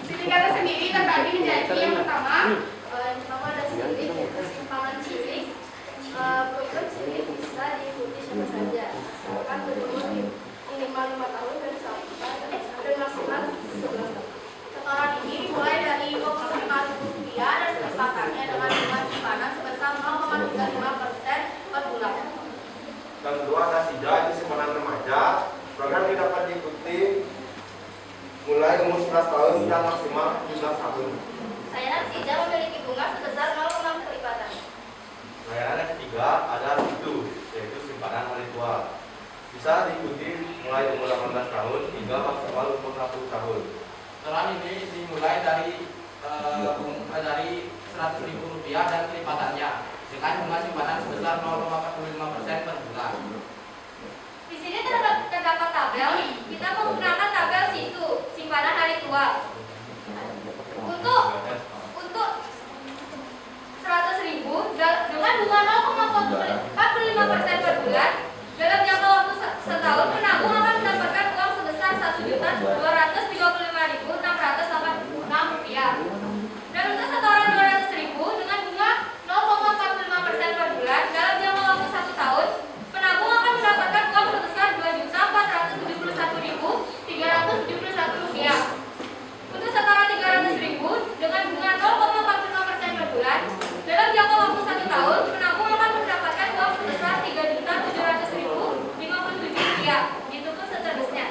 Sindika sendiri terbagi menjadi yang pertama ada silik, simpanan silik. Program silik bisa diikuti siapa saja, asalkan berumur minimal 5 tahun dan maksimal 11 tahun. Setoran ini dimulai dari Rp25.000 dan kesempatannya dengan bunga simpanan sebesar 0,35% per bulan. Yang kedua ada SIJA, itu simpanan remaja. Program ini dapat diikuti mulai umur 11 tahun dan maksimal 17 tahun. Layanan SIJA memiliki bunga sebesar 0,5 kelipatan. Layanan yang ketiga ada SITU, yaitu simpanan hari tua. Bisa diikuti mulai umur 18 tahun hingga maksimal umur 60 tahun. Setoran ini dimulai dari Rp100.000 dan kelipatannya dengan bunga simpanan sebesar 0,45% per bulan. Di sini terdapat tabel. Kita menggunakan tabel SITU, simpanan hari tua. Untuk 100.000 dengan bunga 0,45% per bulan dalam jangka waktu setahun, penabung akan mendapatkan uang sebesar Rp1.236.686. Dan untuk setoran 200.000 dengan bunga 0,45% per bulan dalam jangka waktu 1 tahun, penabung akan mendapatkan uang sebesar Rp2.471.371. Untuk setoran 300.000 dengan bunga 0,45% per bulan dalam jangka waktu 1 tahun, penabung akan mendapatkan uang sebesar Rp3.700.057. Gitu pun seterusnya.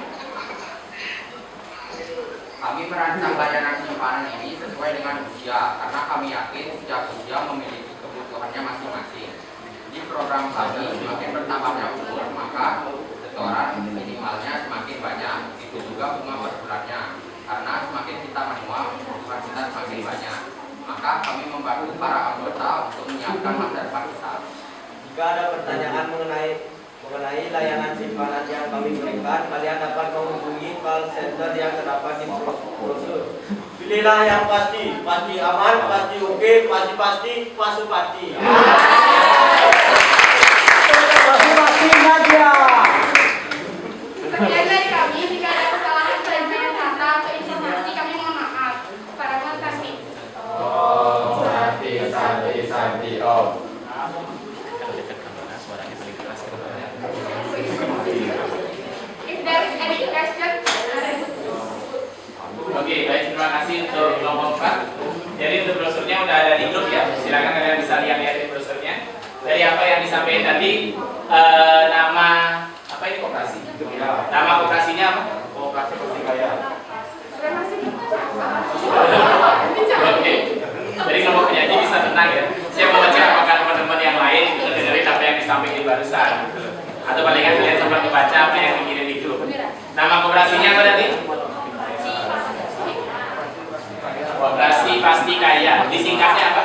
Kami merancang layanan simpanan ini sesuai dengan usia karena kami yakin setiap usia memiliki kebutuhannya masing-masing. Di program kami semakin bertambahnya umur, maka setoran minimalnya semakin banyak. Itu juga bunga per bulannya. Karena semakin kita menua, kebutuhan kita semakin banyak. Maka kami membantu para anggota untuk menyiapkan masa depan kita. Jika ada pertanyaan mengenai layanan simpanan yang kami berikan, kalian dapat menghubungi call center yang terdapat di brosur. Pilihlah yang pasti, pasti aman, pasti oke, pasti Pasupati. Pasti Nadia. Sekian dari kami. Jika ada kesalahan penyelesaian kata atau informasi, kami mohon maaf. Para konsultasi. Santi, Om. If there is any question, Oke, baik, terima kasih untuk kelompok 4. Jadi untuk brosurnya udah ada di grup ya. Silakan kalian bisa lihat di brosurnya. Dari apa yang disampaikan tadi, nama apa ini koperasi? Nama koperasinya apa? Koperasi Pasti Kaya. Oke. Jadi kelompok penyanyi bisa tenang ya. Saya mau cek apakah teman-teman yang lain dengerin apa yang disampaikan barusan. Atau palingan kalian sempat membaca apa yang dikirim di grup. Nama koperasinya apa tadi? Koperasi Pasti Kaya. Disingkatnya apa?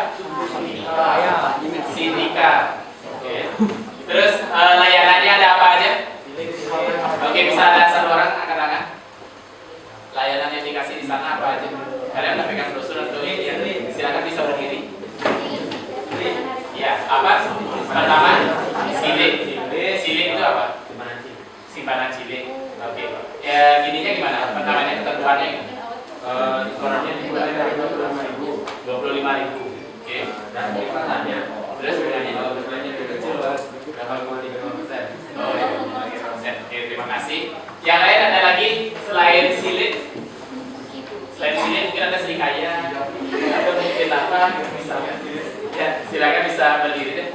Sindika. Oke. Terus layanannya ada apa aja? Oke, bisa ada satu orang angkat tangan. Layanan yang dikasih di sana apa aja? Kalian udah pegang brosur atau silakan bisa berdiri. Ya, apa? Pertama, silik. Silik itu apa? Simpanan silik. Oke. Ya, gininya gimana? Pertamanya ketentuannya gimana? Setorannya dimulai dari 25.000. 25.000. Oke. Dan kelipatannya. Terus bunganya lebih kecil, 8,35%. Oh iya, 5%. Oke, terima kasih. Yang lain ada lagi selain silit? Selain silit mungkin ada serikaya atau mungkin apa gitu misalnya. Ya, silakan bisa berdiri deh.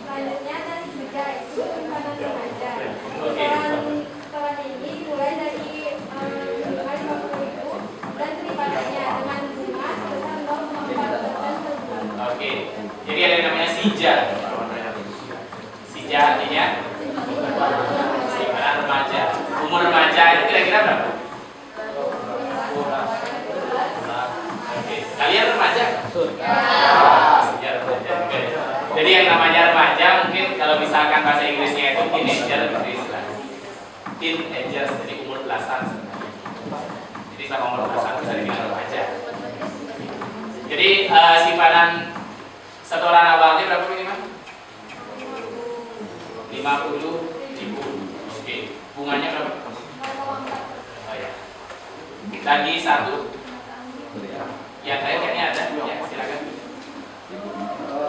Selanjutnya ada SIJA, itu simpanan remaja. Oke. Setoran ini dimulai dari Rp50.000 dan kelipatannya dengan bunga sebesar 0,4% per bulan. Oke. Jadi ada yang namanya SIJA. SIJA artinya simpanan remaja. kira-kira berapa? Oke. Kalian remaja? Ya, remaja. Jadi yang namanya remaja mungkin kalau misalkan bahasa Inggrisnya itu teenager gitu istilahnya. Teenagers, jadi umur belasan sebenarnya. Jadi sama umur belasan bisa dibilang remaja. Jadi simpanan setoran awalnya berapa minimal? 50.000. Oke. Bunganya berapa? Oh ya. Lagi satu. Yang lain kayaknya ada. Ya, silakan.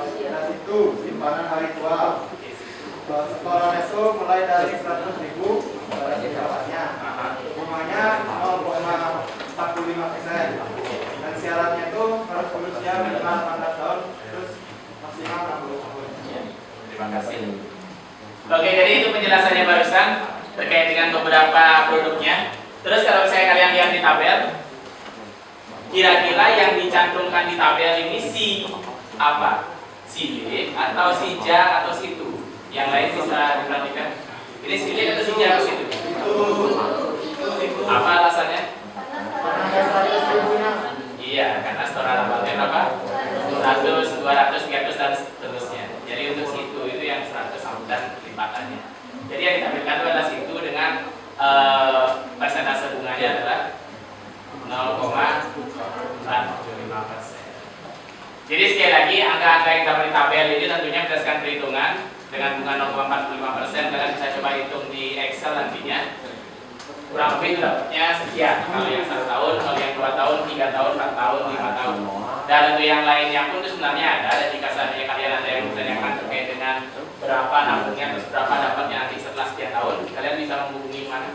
Nah itu simpanan hari tua. Setoran itu mulai dari 100.000 pada simpalannya. Bunganya 0,45%. Dan syaratnya itu harus berusia minimal 18 tahun terus maksimal 60 tahun. Terima kasih. Oke, jadi itu penjelasannya barusan terkait dengan beberapa produknya. Terus kalau saya kalian lihat di tabel, kira-kira yang dicantumkan di tabel ini si apa? Si D atau si J atau si itu? Yang lain bisa diperhatikan. Ini si D atau si J atau si itu? Apa alasannya? Iya, karena setoran awalnya berapa? 100, 200, 300 dan seterusnya. Jadi untuk situ itu yang 100 dan lipatannya. Jadi yang ditampilkan itu adalah situ dengan persentase bunganya adalah 0,45%. Jadi sekali lagi angka-angka yang dapat di tabel ini tentunya berdasarkan perhitungan dengan bunga 0,45%. Kalian bisa coba hitung di Excel nantinya. Kurang lebih dapatnya sekian. Kalau yang 1 tahun, kalau yang 2 tahun, 3 tahun, 4 tahun, 5 tahun. Dan untuk yang lainnya pun itu sebenarnya ada. Dan jika seandainya kalian ada yang menanyakan terkait dengan berapa nabungnya terus berapa dapatnya nanti setelah sekian tahun, kalian bisa menghubungi mana?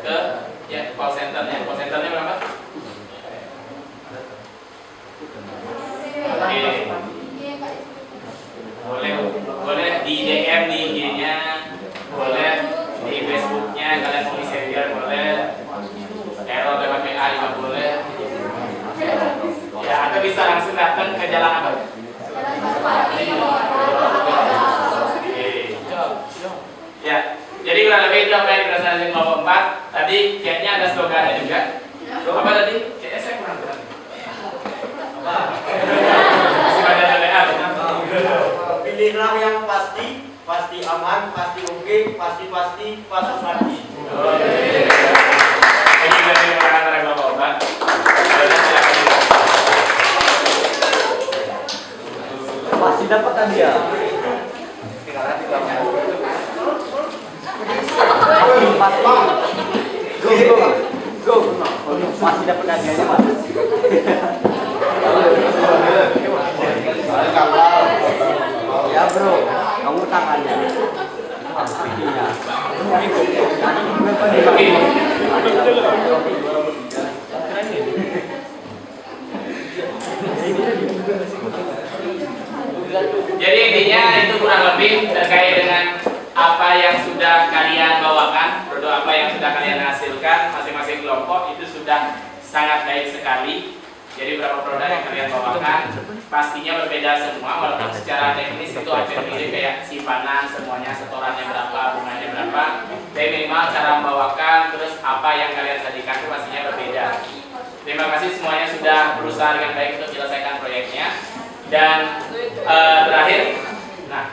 Ke ya call centernya. Call centernya berapa? Oke. Boleh di DM di IG-nya, boleh di Facebook-nya, kalian mau messenger boleh, error lewat WA juga boleh. Ya, atau bisa langsung datang ke jalan apa? Ya, jadi kurang lebih itu apa yang dirasakan kelompok 4. Tadi kayaknya ada slogannya juga. Apa tadi? Kayaknya saya kurang berani. Masih banyak lelehan. Pilihlah yang pasti, pasti aman, pasti oke, pasti pasti pasti. Ini dari antara kelompok 4. Pasti dapat tadi ya. Go. Masih dapat hadiahnya, Mas. Ya, Bro. Kamu tangannya. Pastinya. Jadi intinya itu kurang lebih terkait dengan apa yang sudah kalian bawakan, produk apa yang sudah kalian hasilkan masing-masing kelompok itu sudah sangat baik sekali. Jadi beberapa produk yang kalian bawakan pastinya berbeda semua, walaupun secara teknis itu hampir mirip kayak simpanan, semuanya setorannya berapa, bunganya berapa. Tapi minimal cara membawakan terus apa yang kalian sajikan itu pastinya berbeda. Terima kasih semuanya sudah berusaha dengan baik untuk menyelesaikan proyeknya. Dan terakhir, nah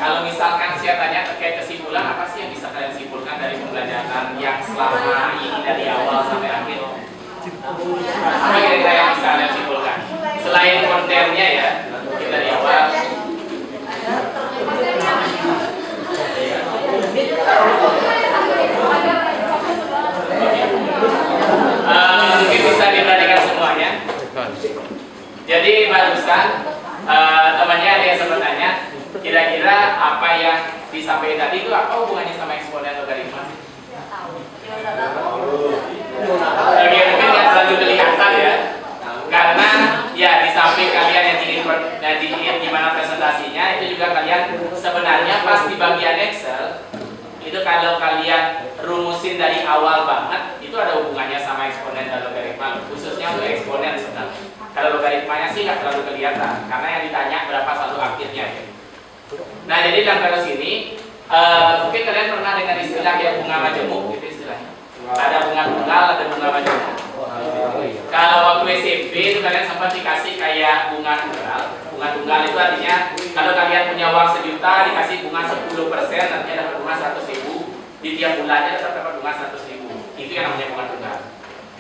kalau misalkan saya tanya terkait kesimpulan, apa sih yang bisa kalian simpulkan dari pembelajaran yang selama ini dari awal sampai akhir? Apa kira-kira yang bisa kalian simpulkan? Selain kontennya ya, mungkin dari awal. Mungkin bisa diperhatikan semuanya. Jadi barusan temannya ada yang sempat tanya, kira-kira apa yang disampaikan tadi itu apa hubungannya sama eksponen logaritma? Oke, mungkin nggak terlalu kelihatan ya, karena ya di samping kalian yang ingin gimana presentasinya, itu juga kalian sebenarnya pas di bagian Excel itu kalau kalian rumusin dari awal banget itu ada hubungannya sama eksponen dan logaritma, khususnya untuk eksponen sebenarnya. Kalau logaritmanya sih nggak terlalu kelihatan karena yang ditanya berapa satu akhirnya. Nah jadi dalam kasus ini Mungkin kalian pernah dengar istilah kayak bunga majemuk gitu istilahnya. Ada bunga tunggal, ada bunga majemuk. Kalau waktu SMP itu kalian sempat dikasih kayak bunga tunggal. Bunga tunggal itu artinya kalau kalian punya uang 1 juta dikasih bunga 10%, nantinya dapat bunga 100.000. Di tiap bulannya tetap dapat bunga 100.000. Itu yang namanya bunga tunggal.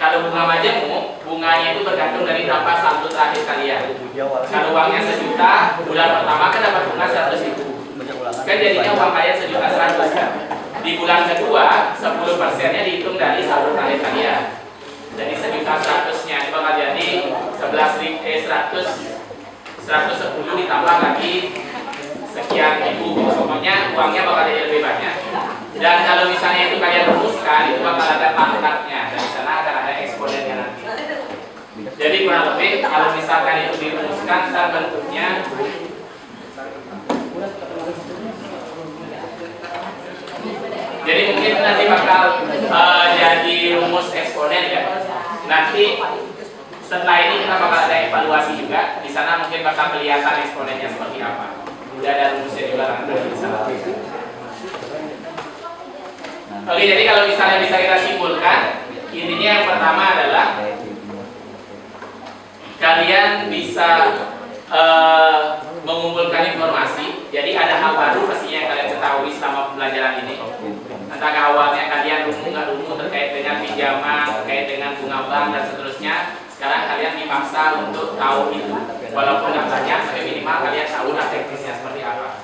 Kalau bunga majemuk, bunganya itu bergantung dari berapa saldo terakhir kalian. Kalau uangnya 1 juta, bulan pertama kan dapat bunga 100.000. Kan jadinya uang kalian 1.100.000 kan. Di bulan kedua 10%-nya dihitung dari saldo terakhir kalian. Jadi 1.100-nya itu bakal jadi 110 ditambah lagi sekian ribu. Pokoknya uangnya bakal jadi lebih banyak. Dan kalau misalnya itu kalian rumuskan, itu bakal ada pangkatnya. Dan di sana akan ada eksponennya nanti. Jadi kurang lebih kalau misalkan itu dirumuskan, ntar bentuknya jadi mungkin nanti bakal jadi rumus eksponen ya. Nanti setelah ini kita bakal ada evaluasi juga. Di sana mungkin bakal kelihatan eksponennya seperti apa. Udah ada rumusnya juga nanti di sana. Oke, jadi kalau misalnya bisa kita simpulkan, intinya yang pertama adalah kalian bisa mengumpulkan informasi. Jadi ada hal baru pastinya yang kalian ketahui selama pembelajaran ini. Entah awalnya kalian rungu terkait dengan pinjaman, terkait dengan bunga bank dan seterusnya. Sekarang kalian dipaksa untuk tahu itu. Walaupun nggak banyak, tapi minimal kalian tahu lah teknisnya seperti apa.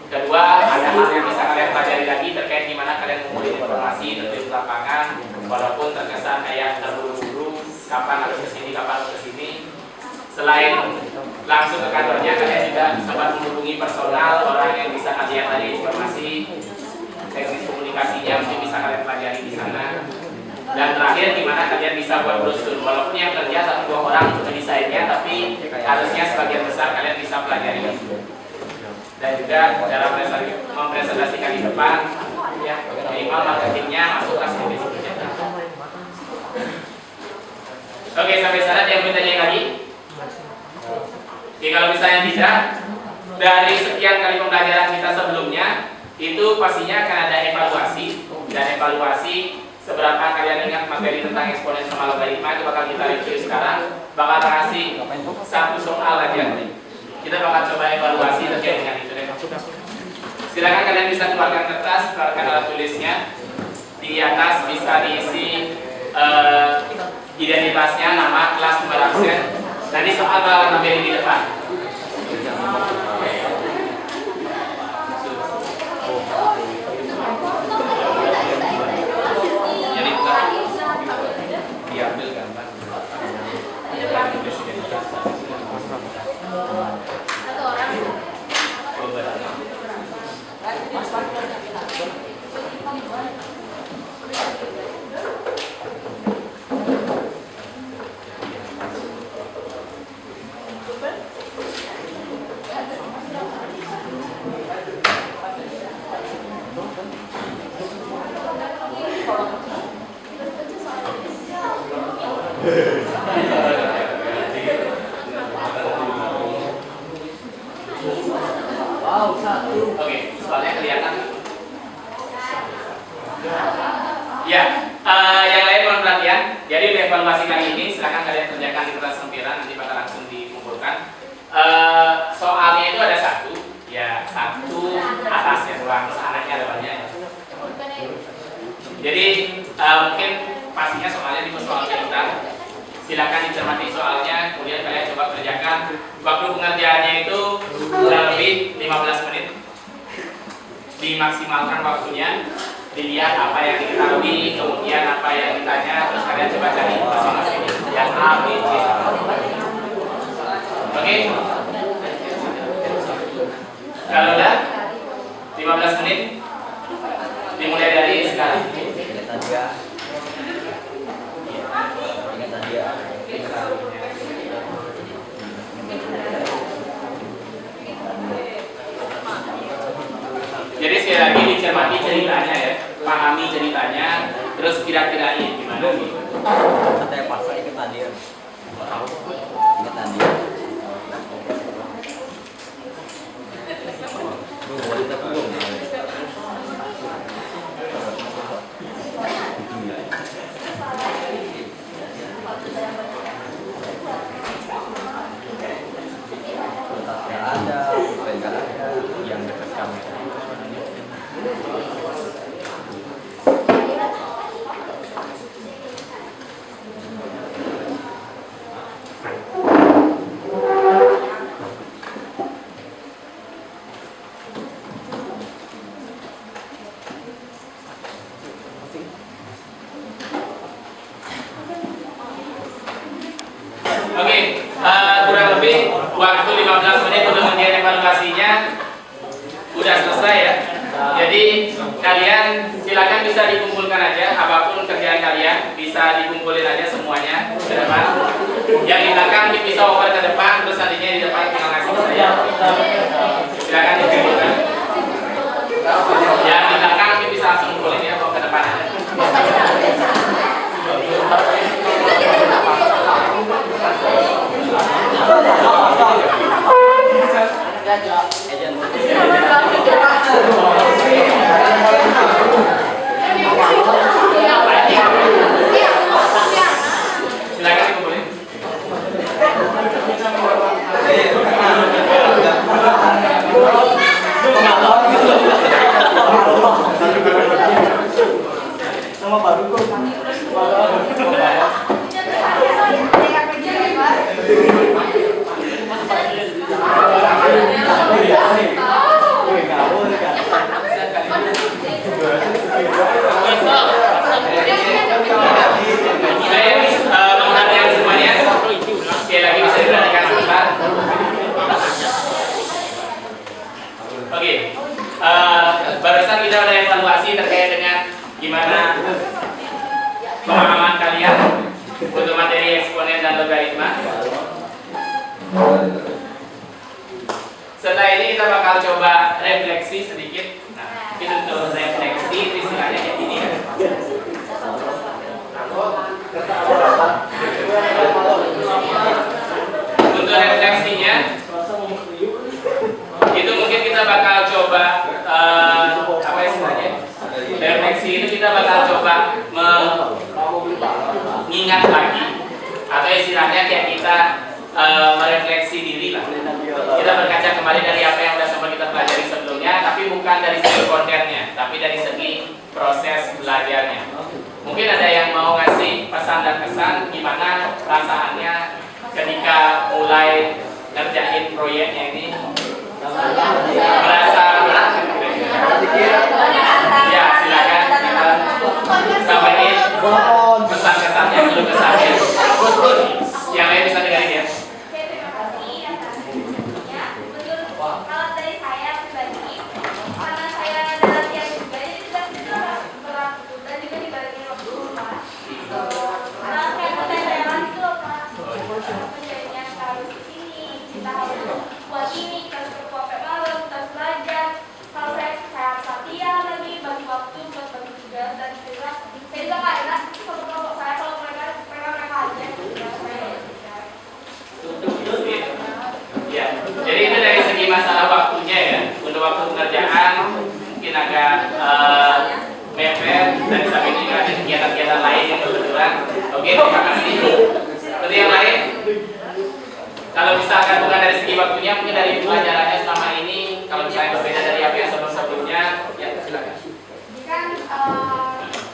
Kedua, ada hal yang bisa kalian pelajari lagi terkait gimana kalian mengumpulkan informasi terkait lapangan. Walaupun terkesan kayak terburu-buru, kapan harus kesini, kapan harus kesini. Selain langsung ke kantornya, kalian juga sempat menghubungi personal, orang yang bisa kalian tadi informasi, teknis komunikasinya mungkin bisa kalian pelajari di sana. Dan terakhir, gimana kalian bisa buat brosur. Walaupun yang kerja 1-2 orang untuk desainnya, tapi harusnya sebagian besar kalian bisa pelajari. Dan juga cara mempresentasikan di depan, ya minimal marketingnya masuk kelas ini. Oke, sampai sana yang mau tanya lagi? Oke, kalau misalnya tidak, dari sekian kali pembelajaran kita sebelumnya, itu pastinya akan ada evaluasi. Dan evaluasi seberapa kalian ingat materi tentang eksponen sama logaritma itu bakal kita review sekarang. Bakal kasih 1 soal aja. Kita bakal coba evaluasi terkait dengan itu. Silakan kalian bisa keluarkan kertas, keluarkan alat tulisnya. Di atas bisa diisi identitasnya, nama, kelas, nomor absen. Nanti soal bakal nampilin di depan. Jadi diambil gambar. Satu orang. Oke, soalnya kelihatan. Ya, yang lain mohon perhatian. Jadi untuk evaluasi kali ini, silakan kalian kerjakan di kertas lempiran, nanti bakal langsung dikumpulkan. Soalnya itu ada 1, ya 1 atas ya, ruang anaknya ada banyak. Jadi mungkin pastinya soalnya di soal kita. Silakan dicermati soalnya, kemudian kalian coba kerjakan. Waktu pengerjaannya itu kurang lebih 15 menit. Dimaksimalkan waktunya, dilihat apa yang diketahui, kemudian apa yang ditanya, terus kalian coba cari masing-masing yang A, B, C. Oke? Kalau udah 15 menit, dimulai dari sekarang. Jadi sekali lagi dicermati ceritanya ya, pahami ceritanya, terus kira-kirain gimana nih? Katanya pasal ingat tadi ya. Ingat tadi. Wanita belum. waktu 15 menit untuk mengenai evaluasinya udah selesai ya. Jadi kalian silakan bisa dikumpulkan aja, apapun kerjaan kalian bisa dikumpulin aja semuanya ke depan. Yang di belakang bisa over ke depan, terus nantinya di depan tinggal ngasih ke saya. Silakan dikumpulkan. Yang di belakang bisa langsung kumpulin ya, bawa ke depan aja. Silakan dikumpulin. Sama baru kok. Teman-teman semuanya, sekali lagi bisa diperhatikan sebentar. Oke, barusan kita udah evaluasi terkait dengan gimana pemahaman kalian untuk materi eksponen dan logaritma. Setelah ini kita bakal coba refleksi sedikit. Nah, itu untuk refleksi istilahnya kayak gini ya. Untuk refleksinya itu mungkin kita bakal coba apa istilahnya? Refleksi itu kita bakal coba mengingat lagi, atau istilahnya kayak kita merefleksi diri lah. Kita berkaca kembali dari apa yang sudah sempat kita pelajari sebelumnya, tapi bukan dari segi kontennya, tapi dari segi proses belajarnya. Mungkin ada yang mau ngasih pesan dan kesan gimana perasaannya ketika mulai ngerjain proyeknya ini, merasa berat? Ya, silakan sampaikan pesan kesannya, keluh kesahnya. Yang lain bisa dengerin ya. Terima kasih atas informasinya. Kalau dari saya pribadi, karena saya ada latihan juga, jadi tugas itu berat dan juga dibagi waktu luas. Nah, kayak pertanyaan itu loh Pak, penjadinya harus di sini, kita harus buat ini, kita harus berkuat malam, kita harus belajar. Kalau saya harus latihan lagi, bagi waktu buat bagi tugas dan juga saya juga nggak enak sama kelompok saya kalau mereka aja. Ya, jadi itu dari segi masalah waktunya ya. Untuk waktu pengerjaan mungkin agak mepet, dan sampai ini ada kegiatan-kegiatan lain yang kebetulan. Oke, terima kasih. Seperti yang lain, kalau misalkan bukan dari segi waktunya, mungkin dari pelajarannya selama ini, kalau misalnya berbeda dari apa yang sebelum-sebelumnya, ya silakan. Kan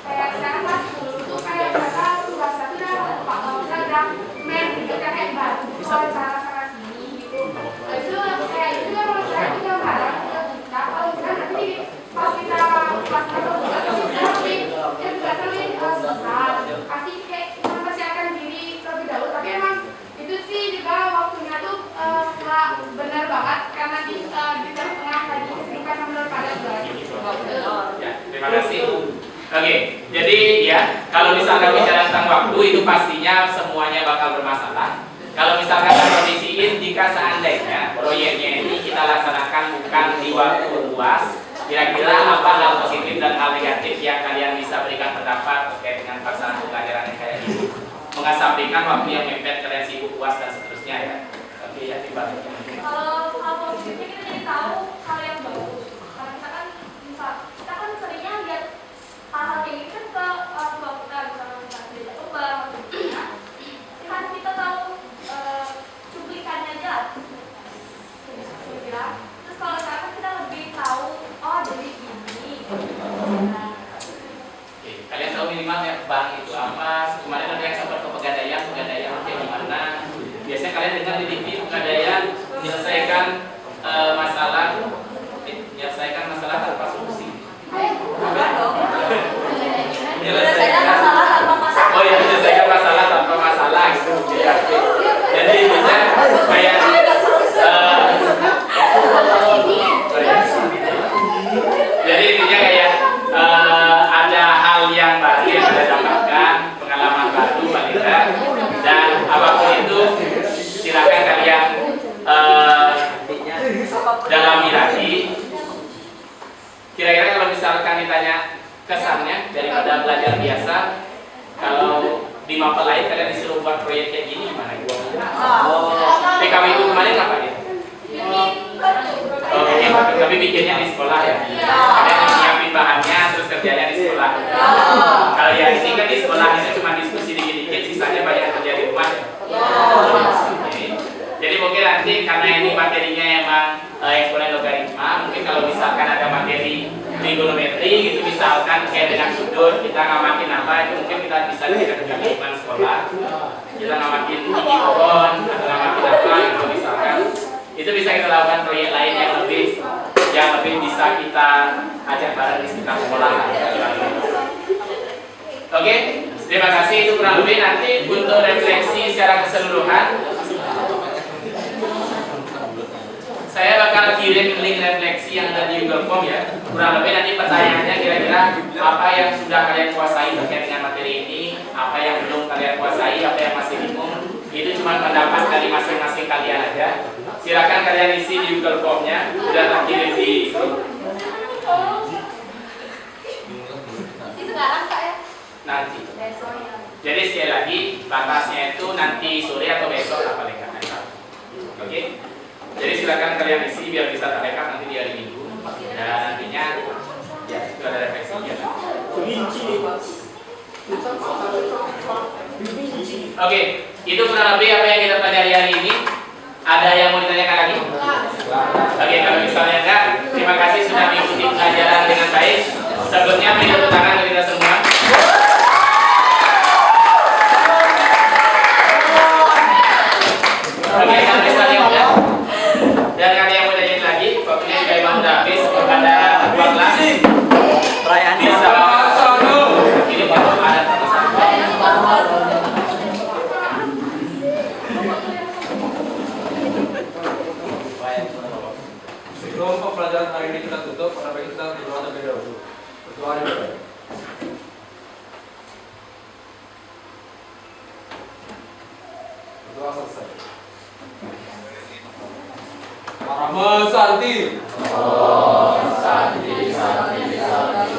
kayak sekarang pas dulu tuh kayak mereka tugas satu dan Pak Kausa udah main gitu kayak baru soal cara sini gitu. Itu kayak itu yang menurut saya itu yang barang kita kalau misalnya nanti pas kita pas tugas itu kita lebih yang tugasnya lebih besar. Pasti kayak kita mempersiapkan diri terlebih dahulu. Tapi emang itu sih juga waktunya tuh nggak benar banget karena di tengah tadi kesibukan menurut pada Ya, terima kasih. Oke, jadi ya kalau misalkan bicara tentang waktu itu pastinya semuanya bakal bermasalah. Kalau misalkan kita kondisiin jika seandainya proyeknya ini kita laksanakan bukan di waktu luas, kira-kira apa hal positif dan hal negatif yang kalian bisa berikan pendapat terkait dengan pelaksanaan pembelajaran yang kayak ini? Mengesampingkan waktu yang mepet, kalian sibuk puas dan seterusnya ya. Oke ya, dibantu. Kalau hal positifnya kita jadi tahu hal yang bagus. Kalau kita kan seringnya lihat hal-hal kayak gitu kan ke orang tua kita, misalnya kita belajar coba, kan kita tahu cuplikannya aja. Terus kalau sekarang kita lebih tahu, oh jadi gini. Oke, kalian tahu minimal ya bank itu apa? Kemarin ada yang sempat ke pegadaian kayak gimana? Biasanya kalian dengar di TV pegadaian menyelesaikan masalah tanpa solusi. Menyelesaikan masalah tanpa masalah. Oh ya, menyelesaikan masalah tanpa masalah gitu. Ya. Jadi bisa kayak misalkan ditanya kesannya daripada belajar biasa, kalau di mapel lain kalian disuruh buat proyek kayak gini gimana? TKW itu kemarin ngapain? Oh, tapi bikinnya di sekolah ya? Kalian yang nyiapin bahannya terus kerjanya di sekolah. Kalau yang ini kan di sekolah itu cuma diskusi dikit-dikit, sisanya banyak kerja di rumah ya? Jadi mungkin nanti karena ini materinya emang eksponen logaritma, mungkin kalau misalkan ada materi trigonometri gitu, misalkan kayak dengan sudut kita ngamatin apa itu mungkin kita bisa dengan lingkungan sekolah, kita ngamatin gigi pohon atau ngamatin apa gitu misalkan, itu bisa kita lakukan proyek lain yang lebih bisa kita ajak bareng di sekitar sekolah. Oke, terima kasih. Itu kurang lebih. Nanti untuk refleksi secara keseluruhan saya bakal kirim link refleksi yang ada di Google Form ya. Kurang lebih nanti pertanyaannya kira-kira apa yang sudah kalian kuasai terkait dengan materi ini, apa yang belum kalian kuasai, apa yang masih bingung. Itu cuma pendapat dari masing-masing kalian aja. Silakan kalian isi di Google Form-nya, udah terkirim di grup. Sekarang Kak ya? Nanti. Besok ya. Jadi sekali lagi batasnya itu nanti sore atau besok lah paling nggak. Oke? Jadi silakan kalian isi biar bisa terdekat nanti di hari Minggu. Dan nantinya ya itu ada refleksi ya. Oke, itu kurang lebih apa yang kita pelajari hari ini. Ada yang mau ditanyakan lagi? Oke, kalau misalnya enggak, terima kasih sudah mengikuti pelajaran dengan baik. Sebelumnya beri tepuk tangan untuk kita semua. Oke, kalau misalnya udah dan ada yang mau ditanyain lagi, waktunya juga emang udah habis kepada 12. Perayaan bisa ini baru ada Sebelum pembelajaran hari ini kita tutup, pada baik kita berdoa terlebih dahulu. Berdoa dulu. Berdoa selesai. Parama Santi. Oh, Santi, Santi, Santi.